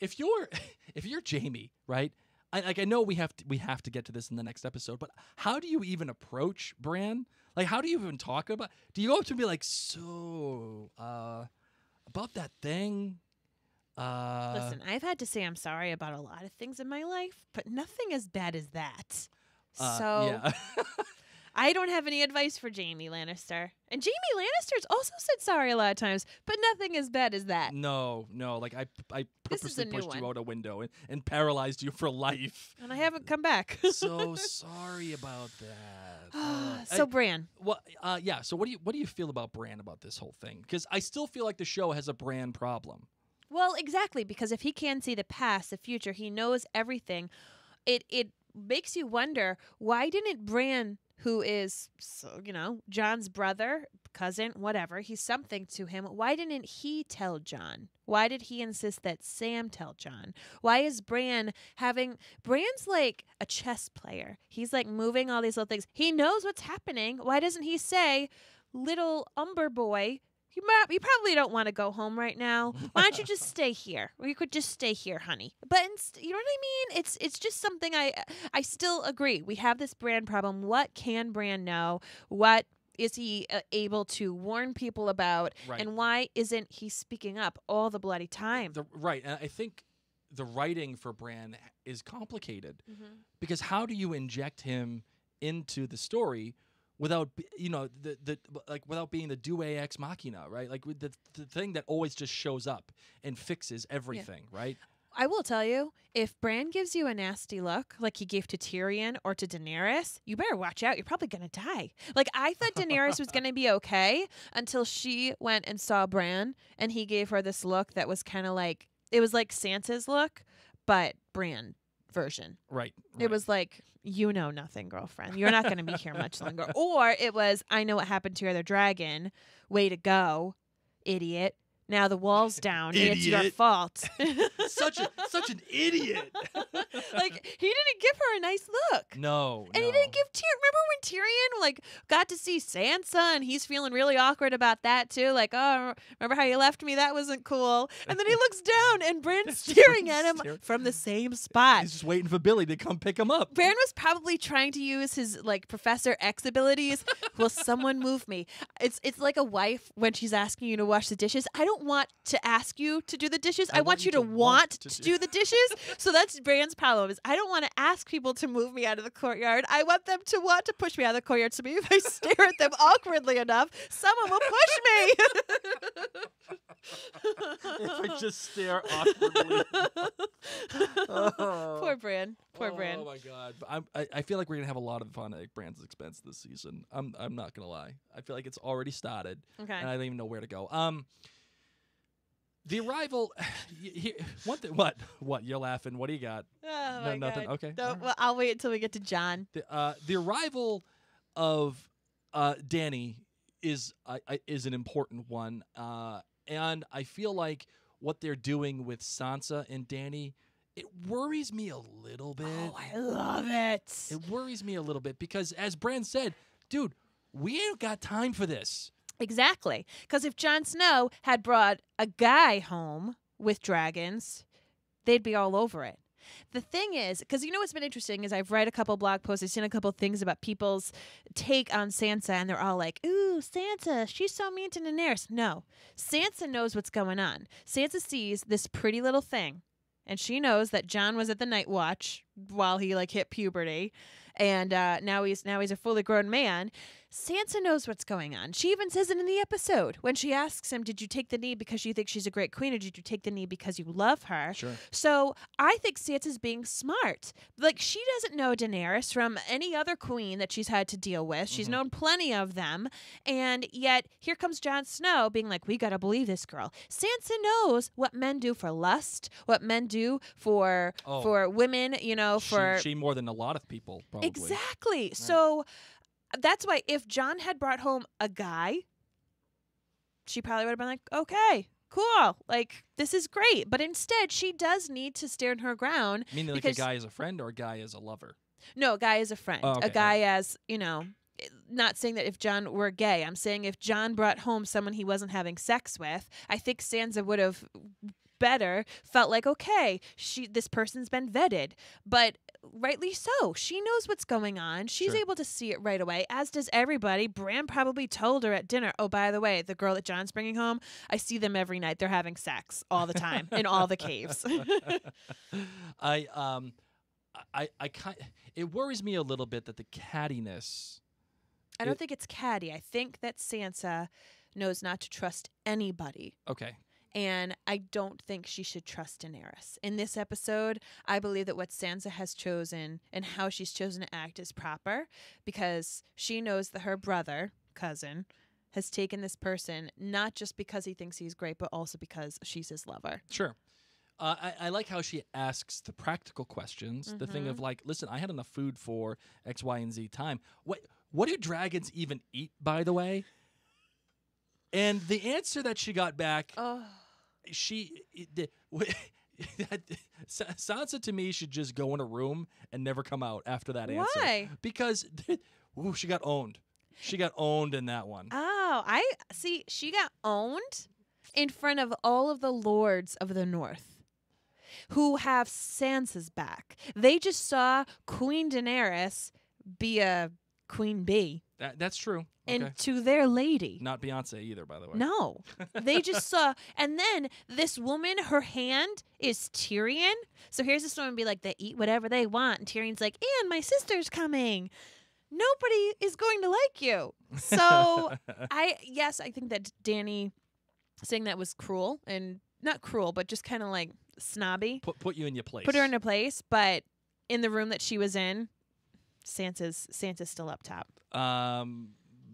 if you're Jaime, right? I know we have to get to this in the next episode, but how do you even approach Bran? Like, how do you even talk about? Do you go up to him and be like, so about that thing? Listen, I've had to say I'm sorry about a lot of things in my life, but nothing as bad as that. Yeah. I don't have any advice for Jaime Lannister. And Jaime Lannister's also said sorry a lot of times, but nothing as bad as that. No. Like I This is purposely a new pushed one. you out a window and paralyzed you for life. And I haven't come back. So sorry about that. Bran. Well, yeah. So what do you feel about Bran about this whole thing? Because I still feel like the show has a Bran problem. Well, exactly, because if he can see the past, the future, he knows everything. It makes you wonder, why didn't Bran, who is, Jon's brother, cousin, whatever, he's something to him, why didn't he tell Jon? Why did he insist that Sam tell Jon? Why is Bran's like a chess player. He's like moving all these little things. He knows what's happening. Why doesn't he say, little Umber boy, you probably don't want to go home right now. Why don't you just stay here? Or you could just stay here, honey. But you know what I mean? It's just something I still agree. We have this Bran problem. What can Bran know? What is he able to warn people about? Right. And why isn't he speaking up all the bloody time? Right. And I think the writing for Bran is complicated because how do you inject him into the story without without being the Deus ex machina, right? Like with the thing that always just shows up and fixes everything, right? I will tell you, if Bran gives you a nasty look like he gave to Tyrion or to Daenerys, you better watch out. You're probably going to die. Like, I thought Daenerys was going to be okay until she went and saw Bran, and he gave her this look that was kind of like, It was like Sansa's look, but Bran version. Right. It was like, you know nothing, girlfriend. You're not going to be here much longer. Or it was, I know what happened to your other dragon. Way to go, idiot. Now the wall's down. And it's your fault. such an idiot. Like, he didn't give her a nice look. No. And he didn't give Remember when Tyrion got to see Sansa and he's feeling really awkward about that too? Like, oh, remember how you left me? That wasn't cool. And then he looks down and Bran's staring at him from the same spot. He's just waiting for Billy to come pick him up. Bran was probably trying to use his Professor X abilities. Will someone move me? It's like a wife when she's asking you to wash the dishes. I don't want to ask you to do the dishes. I want you to want to do the dishes. So that's Bran's problem is I don't want to ask people to move me out of the courtyard. I want them to want to push me out of the courtyard. So maybe if I stare at them awkwardly enough, someone will push me. If I just stare awkwardly. Poor Bran. Poor Bran. Oh my God! I feel like we're gonna have a lot of fun at Bran's expense this season. I'm not gonna lie. I feel like it's already started. Okay. And I don't even know where to go. The arrival. One thing. What? You're laughing. What do you got? Oh my Nothing. God. Okay. No, well, I'll wait until we get to Jon. The arrival of Dany is an important one, and I feel like what they're doing with Sansa and Dany, it worries me a little bit. Oh, I love it. It worries me a little bit because, as Bran said, dude, we ain't got time for this. Exactly. Because if Jon Snow had brought a guy home with dragons, they'd be all over it. The thing is, because you know what's been interesting is I've read a couple blog posts, I've seen a couple things about people's take on Sansa, and they're all like, ooh, Sansa, she's so mean to Daenerys. No, Sansa knows what's going on. Sansa sees this pretty little thing, and she knows that Jon was at the Night Watch while he hit puberty, and now he's a fully grown man. Sansa knows what's going on. She even says it in the episode when she asks him, did you take the knee because you think she's a great queen or did you take the knee because you love her? Sure. So I think Sansa's being smart. She doesn't know Daenerys from any other queen that she's had to deal with. She's known plenty of them. And yet here comes Jon Snow being like, we got to believe this girl. Sansa knows what men do for lust, what men do for women, for... She more than a lot of people, probably. Exactly. Right. So... that's why if Jon had brought home a guy, she probably would have been like, okay, cool. This is great. But instead, she does need to stand her ground. Meaning a guy as a friend or a guy as a lover? No, a guy as a friend. Oh, okay. A guy as, not saying that if Jon were gay. I'm saying if Jon brought home someone he wasn't having sex with, I think Sansa would have felt like, okay, this person's been vetted. But rightly so. She knows what's going on. She's able to see it right away, as does everybody. Bran probably told her at dinner, oh, by the way, the girl that Jon's bringing home, I see them every night. They're having sex all the time in all the caves. It worries me a little bit that the cattiness. I don't think it's catty. I think that Sansa knows not to trust anybody. Okay. And I don't think she should trust Daenerys. In this episode, I believe that what Sansa has chosen and how she's chosen to act is proper because she knows that her cousin, has taken this person not just because he thinks he's great, but also because she's his lover. Sure. I like how she asks the practical questions. The thing of listen, I had enough food for X, Y, and Z time. What do dragons even eat, by the way? And the answer that she got back, Sansa to me should just go in a room and never come out after that answer. Why? Because she got owned. She got owned in that one. Oh, I see. She got owned in front of all of the lords of the North who have Sansa's back. They just saw Queen Daenerys be a queen bee. That's true. And okay. to their lady. Not Beyonce either, by the way. No. They just saw. And then this woman, her hand is Tyrion. So here's this woman be like, they eat whatever they want. And Tyrion's like, and my sister's coming. Nobody is going to like you. So I think that Dany saying that was cruel. And not cruel, but just kind of snobby. Put you in your place. Put her in her place. But in the room that she was in, Sansa's still up top.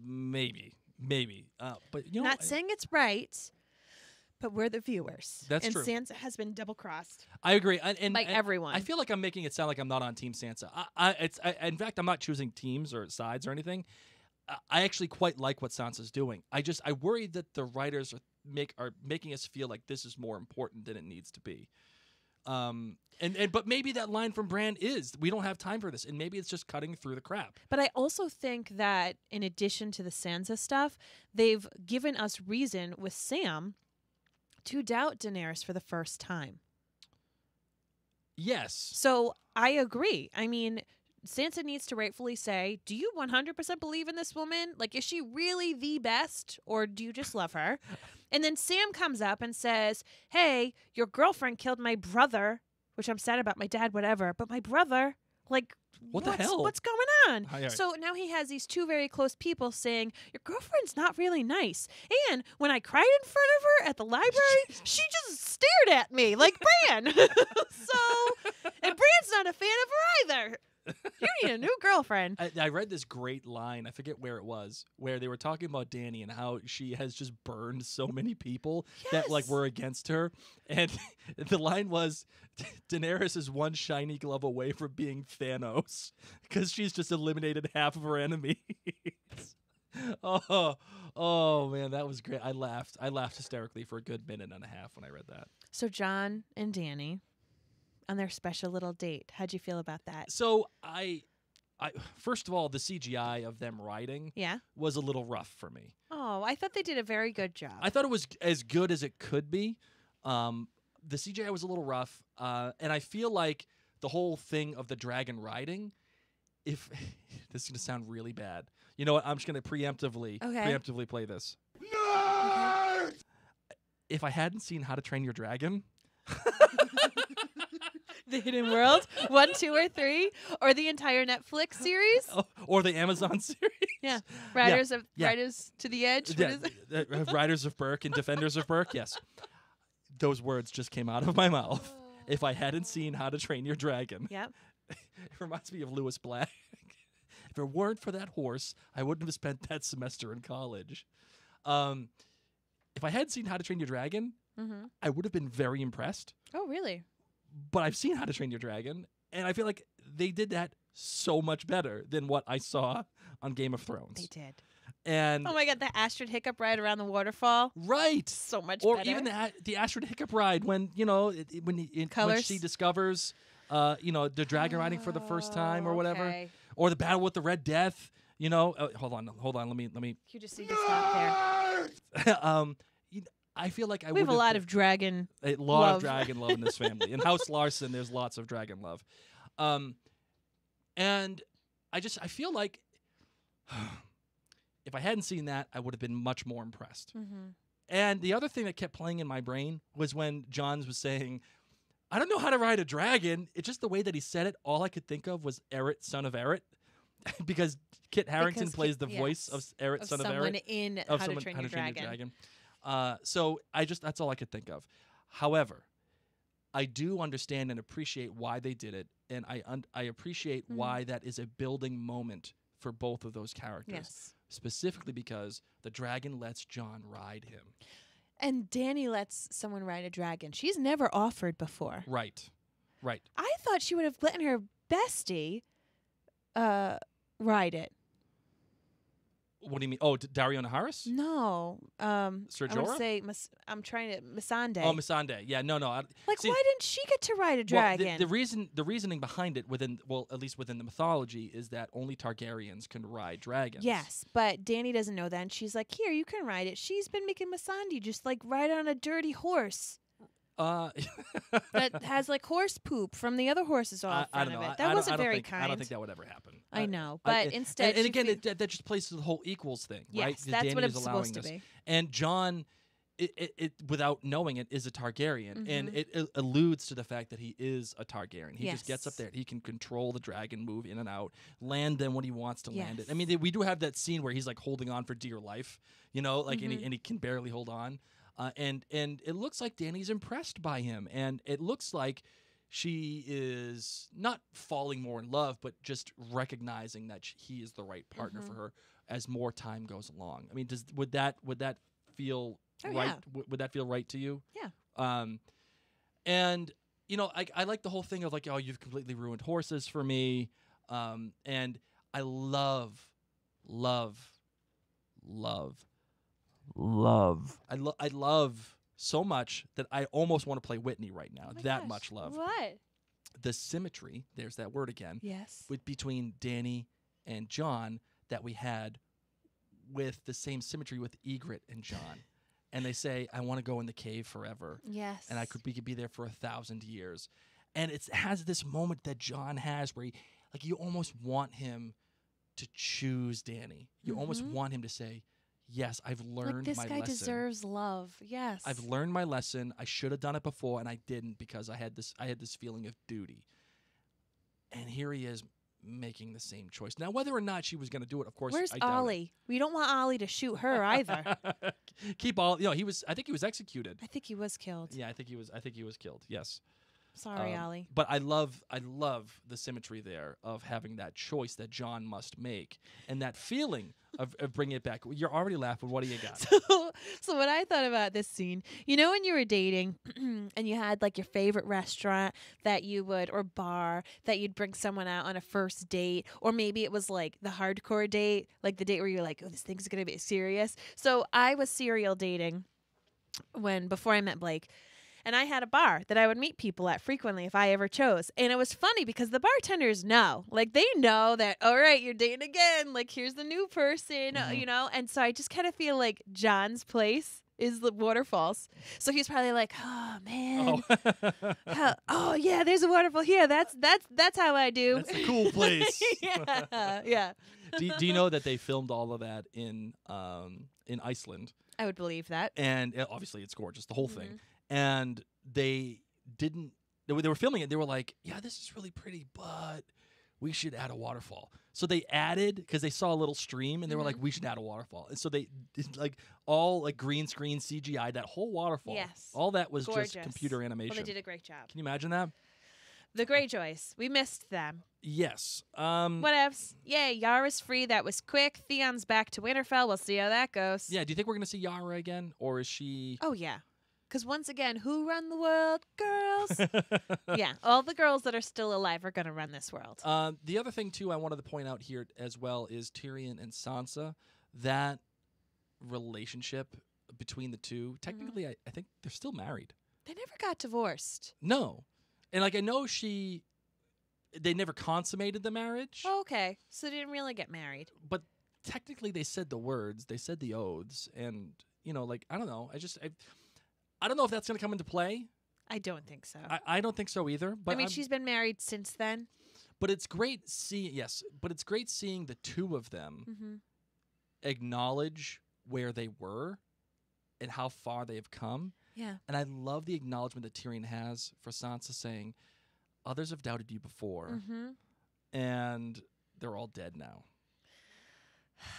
Maybe. But not saying it's right, But we're the viewers. That's and true. Sansa has been double-crossed I agree. And by everyone. I feel like I'm making it sound like I'm not on Team Sansa. In fact, I'm not choosing teams or sides or anything. I actually quite like what Sansa's doing. I worry that the writers are making us feel like this is more important than it needs to be. But maybe that line from Bran is, we don't have time for this, and maybe it's just cutting through the crap. But I also think that in addition to the Sansa stuff, they've given us reason with Sam to doubt Daenerys for the first time. Yes. So I agree. I mean, Sansa needs to rightfully say, do you 100% believe in this woman? Like, is she really the best, or do you just love her? And then Sam comes up and says, hey, your girlfriend killed my brother, which I'm sad about, my dad, whatever, but my brother, like, What the hell? What's going on? All right. So now he has these two very close people saying, your girlfriend's not really nice. And when I cried in front of her at the library, she just stared at me like Bran. And Bran's not a fan of her either. You need a new girlfriend. I read this great line, I forget where it was, where they were talking about Dany and how she has just burned so many people that like were against her. And the line was, Daenerys is one shiny glove away from being Thanos because she's just eliminated half of her enemies. Oh man, that was great. I laughed hysterically for a good minute and a half when I read that. So Jon and Dany on their special little date. How'd you feel about that? So I first of all, the CGI of them riding was a little rough for me. Oh, I thought they did a very good job. I thought it was as good as it could be. The CGI was a little rough, and I feel like the whole thing of the dragon riding, if this is going to sound really bad. You know what? I'm just going to preemptively play this. No! If I hadn't seen How to Train Your Dragon... The Hidden World, 1, 2, or 3, or the entire Netflix series, or the Amazon series. Yeah, Riders to the Edge. What is it? Riders of Berk and Defenders of Berk. Yes, those words just came out of my mouth. If I hadn't seen How to Train Your Dragon, Yep. It reminds me of Lewis Black. If it weren't for that horse, I wouldn't have spent that semester in college. If I hadn't seen How to Train Your Dragon, I would have been very impressed. Oh, really? But I've seen How to Train Your Dragon, and I feel like they did that so much better than what I saw on Game of Thrones. They did. And oh my God, the Astrid Hiccup ride around the waterfall. Right. So much or better. Or even the Astrid Hiccup ride when, when she discovers, the dragon riding for the first time or whatever. Okay. Or the battle with the Red Death, hold on. Let me. You just need to stop there. I feel like we have a lot of dragon a lot of dragon love in this family. In House Larson, there's lots of dragon love. And I feel like if I hadn't seen that, I would have been much more impressed. And the other thing that kept playing in my brain was when Johns was saying, I don't know how to ride a dragon. It's just the way that he said it. All I could think of was Eret, son of Eret. because Kit Harington plays the voice of Eret, son of Eret. In How to Train Your Dragon. So that's all I could think of. However, I do understand and appreciate why they did it, and I appreciate why that is a building moment for both of those characters. Yes. Specifically because the dragon lets Jon ride him. And Dany lets someone ride a dragon. She's never offered before. Right. I thought she would have letting her bestie ride it. What do you mean? Oh, Dario Naharis? No. Ser Jorah? I would say I'm trying to Missandei. Oh, Missandei. Yeah, no. Why didn't she get to ride a dragon? Well, the reasoning behind it at least within the mythology is that only Targaryens can ride dragons. Yes, but Dany doesn't know that, and she's like, "Here, you can ride it." She's been making Missandei just like ride on a dirty horse. That has like horse poop from the other horses all in front of it. That wasn't very kind. I don't think that would ever happen. I know, but instead, and again, that just plays to the whole equals thing, right? Yes, that's what it's supposed to be. And Jon, it without knowing it, is a Targaryen, and it alludes to the fact that he is a Targaryen. He just gets up there, he can control the dragon, move in and out, land them when he wants to land it. I mean, we do have that scene where he's like holding on for dear life, and he can barely hold on. And it looks like Dany's impressed by him, and it looks like she is not falling more in love, but just recognizing that he is the right partner for her as more time goes along. I mean, would that feel Oh, right? yeah. Would that feel right to you? Yeah. And I like the whole thing of like, oh, you've completely ruined horses for me. And I love. I love so much that I almost want to play Whitney right now. Oh my That gosh. much love. What? The symmetry, there's that word again, Yes. between Dany and Jon that we had with the same symmetry with Ygritte and Jon. And they say, I want to go in the cave forever. Yes. And we could be there for 1,000 years. And it has this moment that Jon has where you almost want him to choose Dany. You almost want him to say, yes, I've learned this my guy lesson. deserves love. Yes. I've learned my lesson. I should have done it before, and I didn't because I had this feeling of duty. And here he is making the same choice. Now, whether or not she was going to do it, of course, Where's I doubt Ollie? We don't want Ollie to shoot her either. it. Keep all. I think he was executed. I think he was killed. Yeah, I think he was killed. Yes. Sorry, Ollie. But I love the symmetry there of having that choice that Jon must make and that feeling of bringing it back. You're already laughing. What do you got? So what I thought about this scene, when you were dating and you had like your favorite restaurant that you would, or bar that you'd bring someone out on a first date, or maybe it was like the hardcore date, like the date where you're like, oh, this thing's going to be serious. So I was serial dating before I met Blake. And I had a bar that I would meet people at frequently if I ever chose. And it was funny because the bartenders know. Like, they know that, all right, you're dating again. Like, here's the new person, And so I just kind of feel like John's place is the waterfalls. So he's probably like, oh, man. Oh, yeah, there's a waterfall here. That's how I do. That's a cool place. yeah. Do you know that they filmed all of that in Iceland? I would believe that. And obviously it's gorgeous, the whole thing. And they were filming it. They were like, yeah, this is really pretty, but we should add a waterfall. So they added, because they saw a little stream, and they were like, we should add a waterfall. And so they did all green screen CGI, that whole waterfall. Yes. All that was gorgeous. just computer animation. Well, they did a great job. Can you imagine that? The Greyjoys. We missed them. Yes. Whatevs. Yay, Yara's free. That was quick. Theon's back to Winterfell. We'll see how that goes. Yeah, do you think we're going to see Yara again? Or is she... Oh, yeah. Because once again, who run the world? Girls. Yeah, all the girls that are still alive are going to run this world. The other thing, too, I wanted to point out here as well is Tyrion and Sansa. That relationship between the two, technically, I think they're still married. They never got divorced. No. And, I know they never consummated the marriage. Oh, okay. So they didn't really get married. But technically, they said the words. They said the oaths. And, I don't know. I don't know if that's going to come into play. I don't think so. I don't think so either. But I mean, she's been married since then. But it's great seeing the two of them acknowledge where they were and how far they have come. Yeah. And I love the acknowledgement that Tyrion has for Sansa saying, others have doubted you before, and they're all dead now.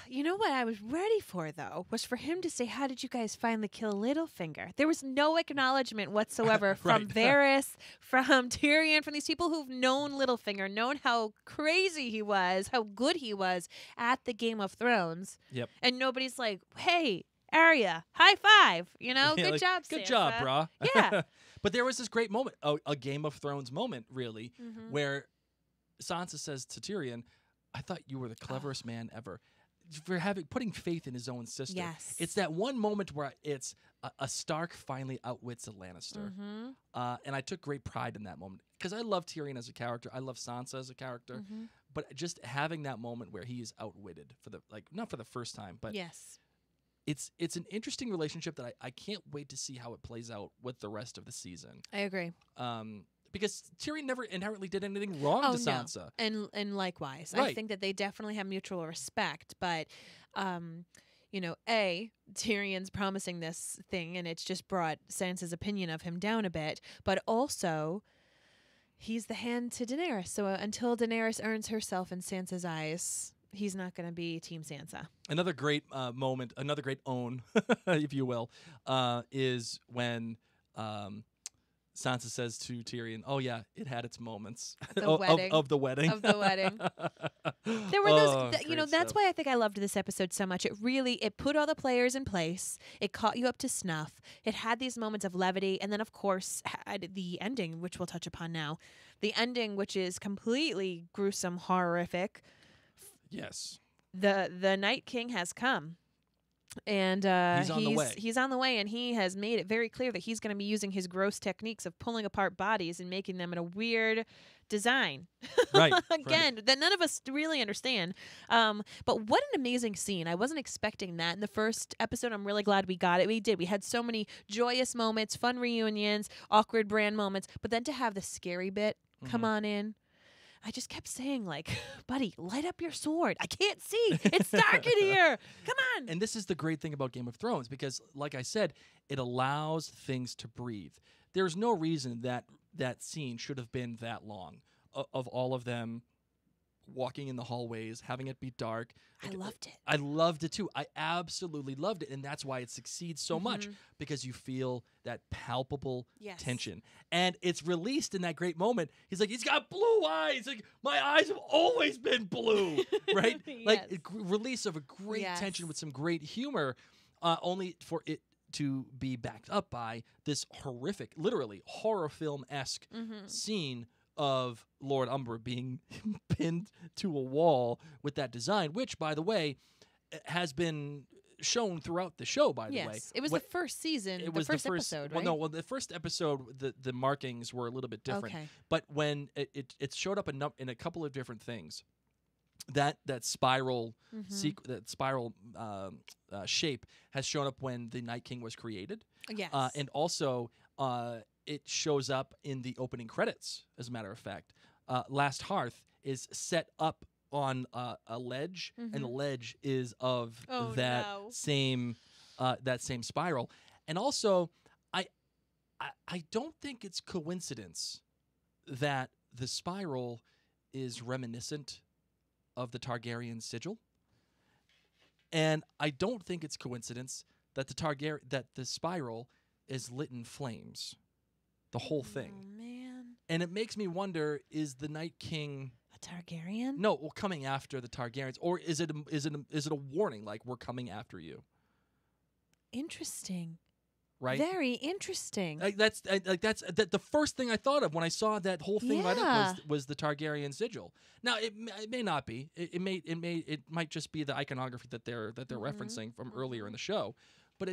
You know what I was ready for, though, was for him to say, how did you guys finally kill Littlefinger? There was no acknowledgement whatsoever from Varys, from Tyrion, from these people who've known Littlefinger, known how crazy he was, how good he was at the Game of Thrones. Yep. And nobody's like, hey, Arya, high five. Good job, Sansa. Good job, brah. Yeah. But there was this great moment, a Game of Thrones moment, really, where Sansa says to Tyrion, I thought you were the cleverest man ever. For putting faith in his own sister. Yes. It's that one moment where it's a Stark finally outwits a Lannister. And I took great pride in that moment. Because I love Tyrion as a character. I love Sansa as a character. But just having that moment where he is outwitted not for the first time, but yes. It's an interesting relationship that I can't wait to see how it plays out with the rest of the season. I agree. Because Tyrion never inherently did anything wrong to Sansa. No. And likewise. Right. I think that they definitely have mutual respect. But, Tyrion's promising this thing, and it's just brought Sansa's opinion of him down a bit. But also, he's the hand to Daenerys. So until Daenerys earns herself in Sansa's eyes, he's not going to be Team Sansa. Another great moment, another great own, if you will, is when... Sansa says to Tyrion, "Oh yeah, it had its moments The wedding. of the wedding." Of the wedding. There were those, that's why I think I loved this episode so much. It put all the players in place. It caught you up to snuff. It had these moments of levity, and then of course had the ending, which we'll touch upon now. The ending, which is completely gruesome, horrific. Yes. The Night King has come. And he's on the way. He's on the way, and he has made it very clear that he's going to be using his gross techniques of pulling apart bodies and making them in a weird design. Right. Again, that none of us really understand. But what an amazing scene. I wasn't expecting that in the first episode. I'm really glad we got it. We did. We had so many joyous moments, fun reunions, awkward brand moments. But then to have the scary bit come on in. I just kept saying, like, buddy, light up your sword. I can't see. It's dark in here. Come on. And this is the great thing about Game of Thrones because, like I said, it allows things to breathe. There's no reason that scene should have been that long of all of them walking in the hallways, having it be dark. I loved it. I loved it, too. I absolutely loved it, and that's why it succeeds so much because you feel that palpable tension. And it's released in that great moment. He's like, he's got blue eyes. Like, my eyes have always been blue, right? Like, release of a great tension with some great humor, only for it to be backed up by this horrific, literally horror film-esque scene of Lord Umber being pinned to a wall with that design, which, by the way, has been shown throughout the show, by the way. It was the first season, the first episode, right? Well, the first episode, the markings were a little bit different. Okay. But when it showed up in a couple of different things, that spiral shape has shown up when the Night King was created. Yes. And also it shows up in the opening credits, as a matter of fact. Last Hearth is set up on a ledge, and the ledge is of same spiral. And also, I don't think it's coincidence that the spiral is reminiscent of the Targaryen sigil. And I don't think it's coincidence that the spiral is lit in flames. The whole thing. Oh, man. And it makes me wonder, is the Night King a Targaryen? No, well, coming after the Targaryens, or is it a warning, like we're coming after you? Interesting. Right? Very interesting. That's the first thing I thought of when I saw that whole thing light up was the Targaryen sigil. Now it may not be. It might just be the iconography that they're referencing from earlier in the show, but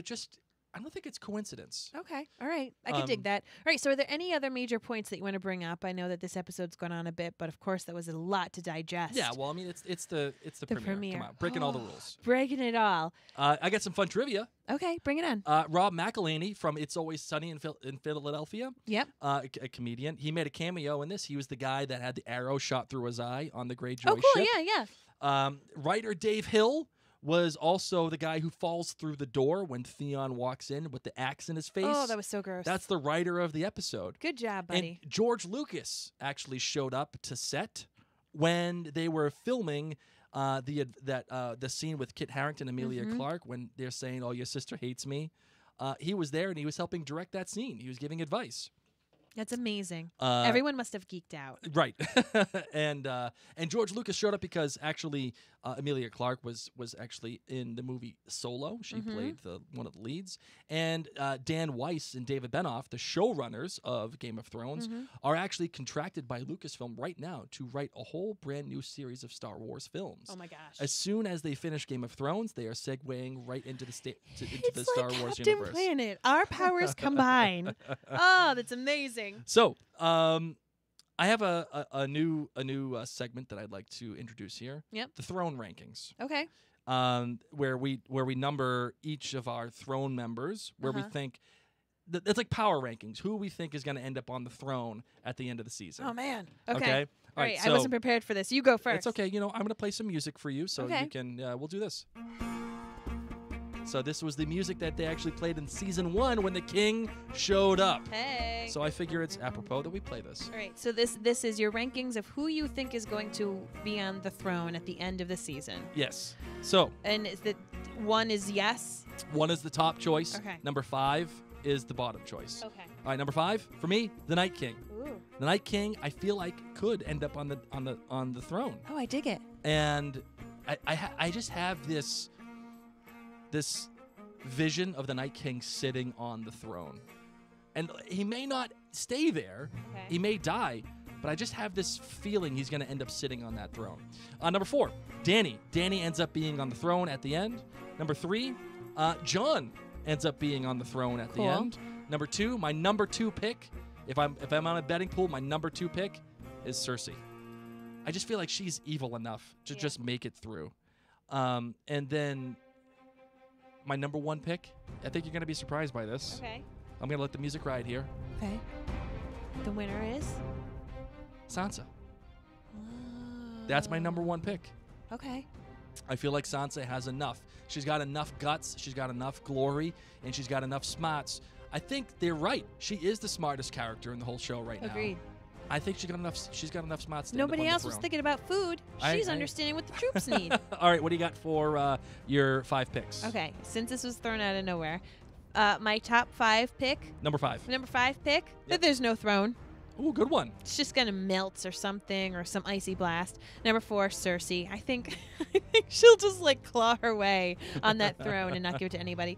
I don't think it's coincidence. Okay. All right. I can dig that. All right. So are there any other major points that you want to bring up? I know that this episode's gone on a bit, but of course that was a lot to digest. Yeah. Well, I mean, it's the premiere. Come on, breaking all the rules. Breaking it all. I got some fun trivia. Okay. Bring it on. Rob McElhenney from It's Always Sunny in Philadelphia. Yep. A comedian. He made a cameo in this. He was the guy that had the arrow shot through his eye on the Greyjoy ship. Oh, cool. Ship. Yeah. Writer Dave Hill was also the guy who falls through the door when Theon walks in with the axe in his face. Oh, that was so gross. That's the writer of the episode. Good job, buddy. And George Lucas actually showed up to set when they were filming the scene with Kit Harington and Emilia Clarke when they're saying, "Oh, your sister hates me." He was there and he was helping direct that scene. He was giving advice. That's amazing. Everyone must have geeked out. Right. And George Lucas showed up because actually Emilia Clarke was actually in the movie Solo. She played one of the leads. And Dan Weiss and David Benioff, the showrunners of Game of Thrones, are actually contracted by Lucasfilm right now to write a whole brand new series of Star Wars films. Oh my gosh. As soon as they finish Game of Thrones, they are segueing right into the Star Wars Captain universe. Planet. Our powers combine. Oh, that's amazing. So, I have a new segment that I'd like to introduce here. Yep. The Throne Rankings. Okay. Where we number each of our throne members, where we think it's like power rankings. Who we think is going to end up on the throne at the end of the season. Oh man. Okay. All right. So I wasn't prepared for this. You go first. It's okay. I'm going to play some music for you, so you can. We'll do this. So this was the music that they actually played in season 1 when the king showed up. Hey. So I figure it's apropos that we play this. All right. So this is your rankings of who you think is going to be on the throne at the end of the season. Yes. So. And is that 1 is yes? 1 is the top choice. Okay. Number 5 is the bottom choice. Okay. All right, number 5 for me, the Night King. Ooh. The Night King, I feel like could end up on the throne, Oh, I dig it. and I just have this vision of the Night King sitting on the throne, and he may not stay there. Okay. He may die, but I just have this feeling he's going to end up sitting on that throne. Number 4, Danny. Danny ends up being on the throne at the end. Number 3, John ends up being on the throne at Cool. the end. Number 2, my number 2 pick, if I'm on a betting pool, my number 2 pick is Cersei. I just feel like she's evil enough to just make it through. And then my number 1 pick, I think you're going to be surprised by this. Okay. I'm going to let the music ride here. Okay. The winner is? Sansa. That's my number 1 pick. Okay. I feel like Sansa has enough. She's got enough guts, she's got enough glory, and she's got enough smarts. I think they're right. She is the smartest character in the whole show right Agreed. now. I think she's got enough smarts to Nobody end up on else the was throne. thinking about food. She's understanding what the troops need. All right, what do you got for your 5 picks? Okay, since this was thrown out of nowhere, my top 5 pick, Number 5. number 5 pick, Yep. there's no throne. Ooh, good one. It's just gonna melt or something, or some icy blast. Number 4, Cersei. I think she'll just like claw her way on that throne and not give it to anybody.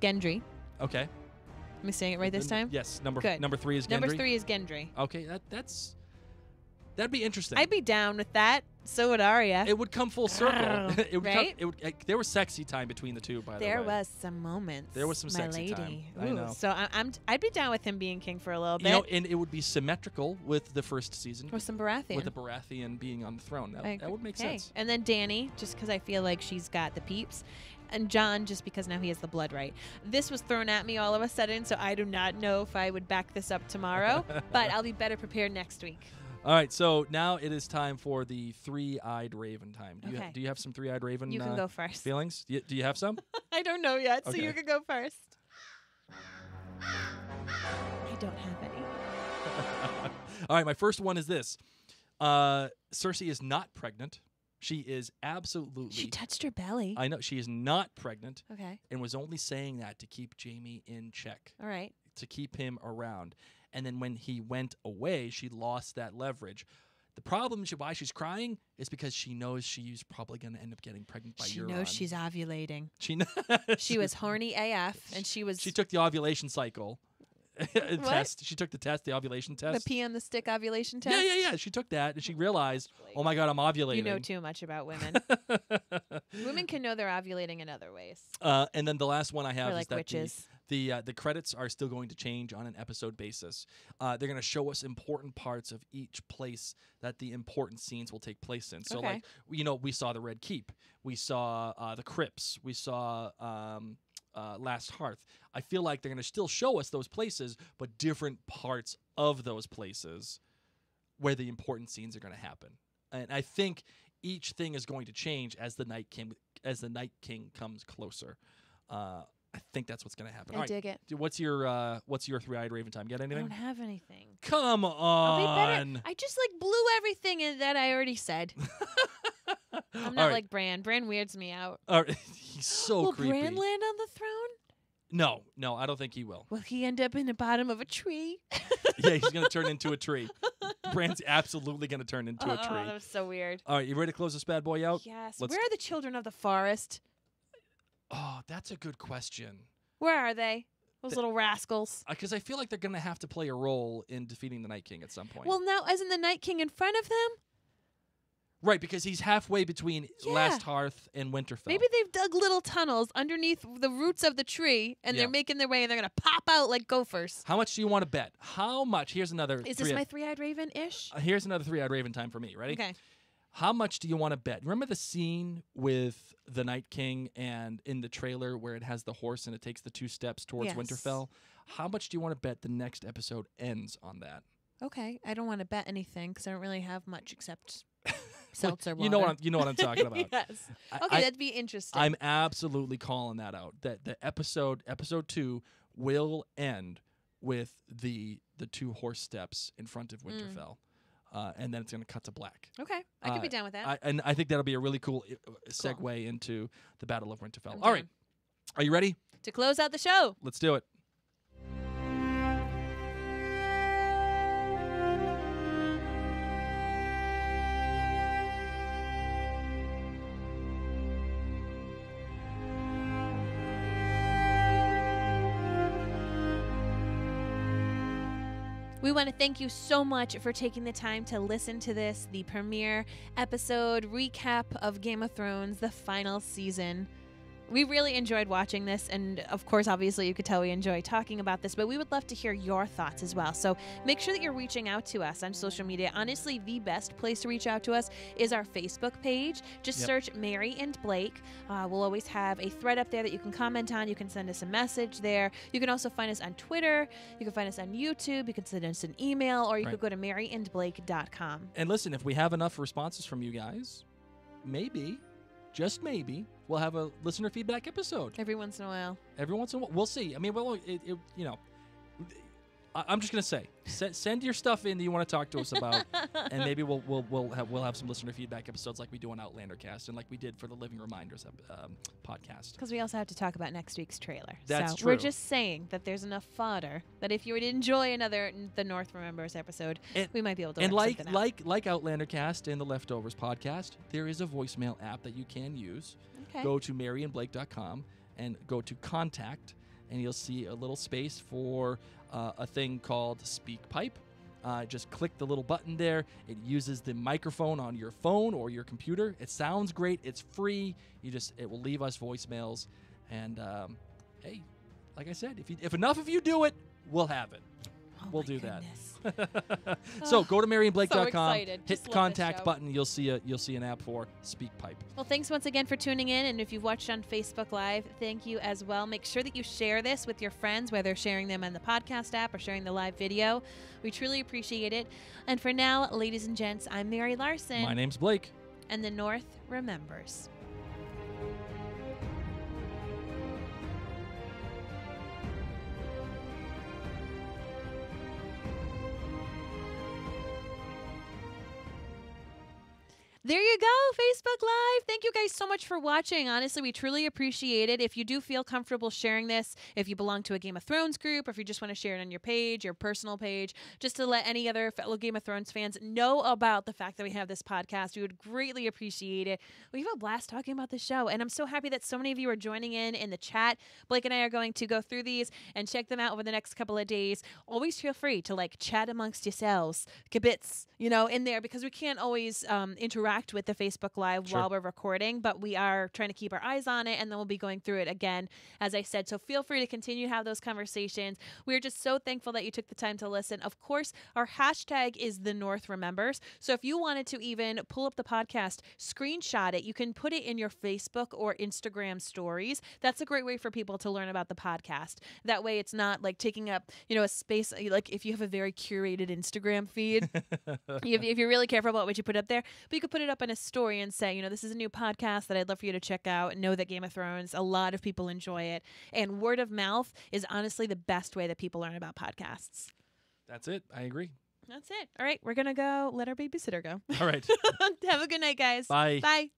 Gendry. Okay. Am I saying it right this time? Yes. Good. Number 3 is Gendry. Number 3 is Gendry. Okay, that'd be interesting. I'd be down with that. So would Arya. It would come full circle. It would Right? there was sexy time between the two, by the way. There was some moments. There was some my sexy lady. time. I Ooh, know. So I'd be down with him being king for a little bit. You know, and it would be symmetrical with the first season. With some Baratheon. With the Baratheon being on the throne. That would make sense. And then Dany, just because I feel like she's got the peeps. And Jon, just because now he has the blood right. This was thrown at me all of a sudden, so I do not know if I would back this up tomorrow. But I'll be better prepared next week. All right, so now it is time for the 3-eyed raven time. Do you have some 3-eyed raven You can go first. feelings? Do you have some? I don't know yet, so Okay. you can go first. I don't have any. All right, my first one is this. Cersei is not pregnant. She is absolutely... She touched her belly. I know. She is not pregnant Okay. and was only saying that to keep Jaime in check, All right. to keep him around. And then when he went away, she lost that leverage. The problem why she's crying is because she knows she's probably going to end up getting pregnant by She Euron. knows she's ovulating. She knows. She was horny AF, and she was She took the ovulation cycle test. She took the test, the ovulation the test. pee on the stick ovulation test. Yeah. She took that, and she realized, oh my God, I'm ovulating. You know too much about women. Women can know they're ovulating in other ways. And then the last one I have Or is like that witches. the credits are still going to change on an episode basis. They're going to show us important parts of each place that the important scenes will take place in. So, Okay. like, we saw the Red Keep. We saw the Crypts. We saw Last Hearth. I feel like they're going to still show us those places, but different parts of those places where the important scenes are going to happen. And I think each thing is going to change as the Night King comes closer. I think that's what's going to happen. I All right. dig it. What's your 3-eyed raven time? Got I anything? don't have anything. Come I'll on. be better. I just like blew everything in that I already said. I'm All not right. like Bran. Bran weirds me out. All right. He's so Will creepy. Bran land on the throne? No, I don't think he will. Will he end up in the bottom of a tree? Yeah, he's going to turn into a tree. Bran's absolutely going to turn into a Oh, tree. that was so weird. All right, you ready to close this bad boy out? Yes. Let's- Where are the children of the forest? Oh, that's a good question. Where are they? Those little rascals. Because I feel like they're going to have to play a role in defeating the Night King at some point. Well, now isn't the Night King in front of them? right, because he's halfway between Yeah. Last Hearth and Winterfell. Maybe they've dug little tunnels underneath the roots of the tree, and Yeah. they're making their way, and they're gonna pop out like gophers. How much do you want to bet? How much? Here's another. Is this my three-eyed raven-ish? Here's another 3-eyed raven time for me. Ready? Okay. How much do you want to bet? Remember the scene with the Night King and in the trailer where it has the horse and it takes the 2 steps towards Yes. Winterfell? How much do you want to bet the next episode ends on that? Okay. I don't want to bet anything because I don't really have much except seltzer water. You know what I'm talking about. Yes. I- Okay, I- that'd be interesting. I'm absolutely calling that out. That the episode 2 will end with the 2 horse steps in front of Winterfell. And then it's going to cut to black. Okay. I could be down with that. And I think that'll be a really cool segue into the Battle of Winterfell. I'm All right. down. Are you ready? To close out the show. Let's do it. We want to thank you so much for taking the time to listen to this, the premiere episode recap of Game of Thrones, the final season. We really enjoyed watching this, and of course, obviously, you could tell we enjoy talking about this, but we would love to hear your thoughts as well. So make sure that you're reaching out to us on social media. Honestly, the best place to reach out to us is our Facebook page. Just search Mary and Blake. We'll always have a thread up there that you can comment on. You can send us a message there. You can also find us on Twitter. You can find us on YouTube. You can send us an email, or you could go to maryandblake.com. And listen, if we have enough responses from you guys, maybe, just maybe, we'll have a listener feedback episode. Every once in a while. Every once in a while. We'll see. I mean, I'm just going to say, send your stuff in that you want to talk to us about, and maybe we'll have some listener feedback episodes like we do on Outlander Cast and like we did for the Living Reminders podcast. Because we also have to talk about next week's trailer. That's so true. We're just saying that there's enough fodder that if you would enjoy another The North Remembers episode, we might be able to work something out. like Outlander Cast and the Leftovers podcast, there is a voicemail app that you can use. Okay. Go to maryandblake.com and go to contact, and you'll see a little space for a thing called Speak Pipe. Just click the little button there. It uses the microphone on your phone or your computer. It sounds great. It's free. It will leave us voicemails. And hey, like I said, if enough of you do it, we'll have it. We'll do that. So go to maryandblake.com, hit the contact button. You'll see an app for Speak Pipe. Well, thanks once again for tuning in, and if you've watched on Facebook Live, thank you as well. Make sure that you share this with your friends, whether sharing them on the podcast app or sharing the live video. We truly appreciate it. And for now, ladies and gents, I'm Mary Larson. My name's Blake. And the North remembers. There you go, Facebook Live. Thank you guys so much for watching. Honestly, we truly appreciate it. If you do feel comfortable sharing this, if you belong to a Game of Thrones group, or if you just want to share it on your page, your personal page, just to let any other fellow Game of Thrones fans know about the fact that we have this podcast, we would greatly appreciate it. We have a blast talking about the show, and I'm so happy that so many of you are joining in the chat. Blake and I are going to go through these and check them out over the next couple of days. Always feel free to chat amongst yourselves, kibitz, in there, because we can't always interact with the Facebook Live while we're recording, but we are trying to keep our eyes on it, and then we'll be going through it again, as I said. So feel free to continue to have those conversations. We're just so thankful that you took the time to listen. Of course, our hashtag is The North Remembers. So if you wanted to even pull up the podcast, screenshot it, you can put it in your Facebook or Instagram stories. That's a great way for people to learn about the podcast. That way it's not taking up, a space, if you have a very curated Instagram feed, if you're really careful about what you put up there, but you could put it up in a story and say, this is a new podcast that I'd love for you to check out, and know that Game of Thrones, a lot of people enjoy it. And word of mouth is honestly the best way that people learn about podcasts. That's it. I agree. That's it. All right. We're going to go let our babysitter go. All right. Have a good night, guys. Bye. Bye.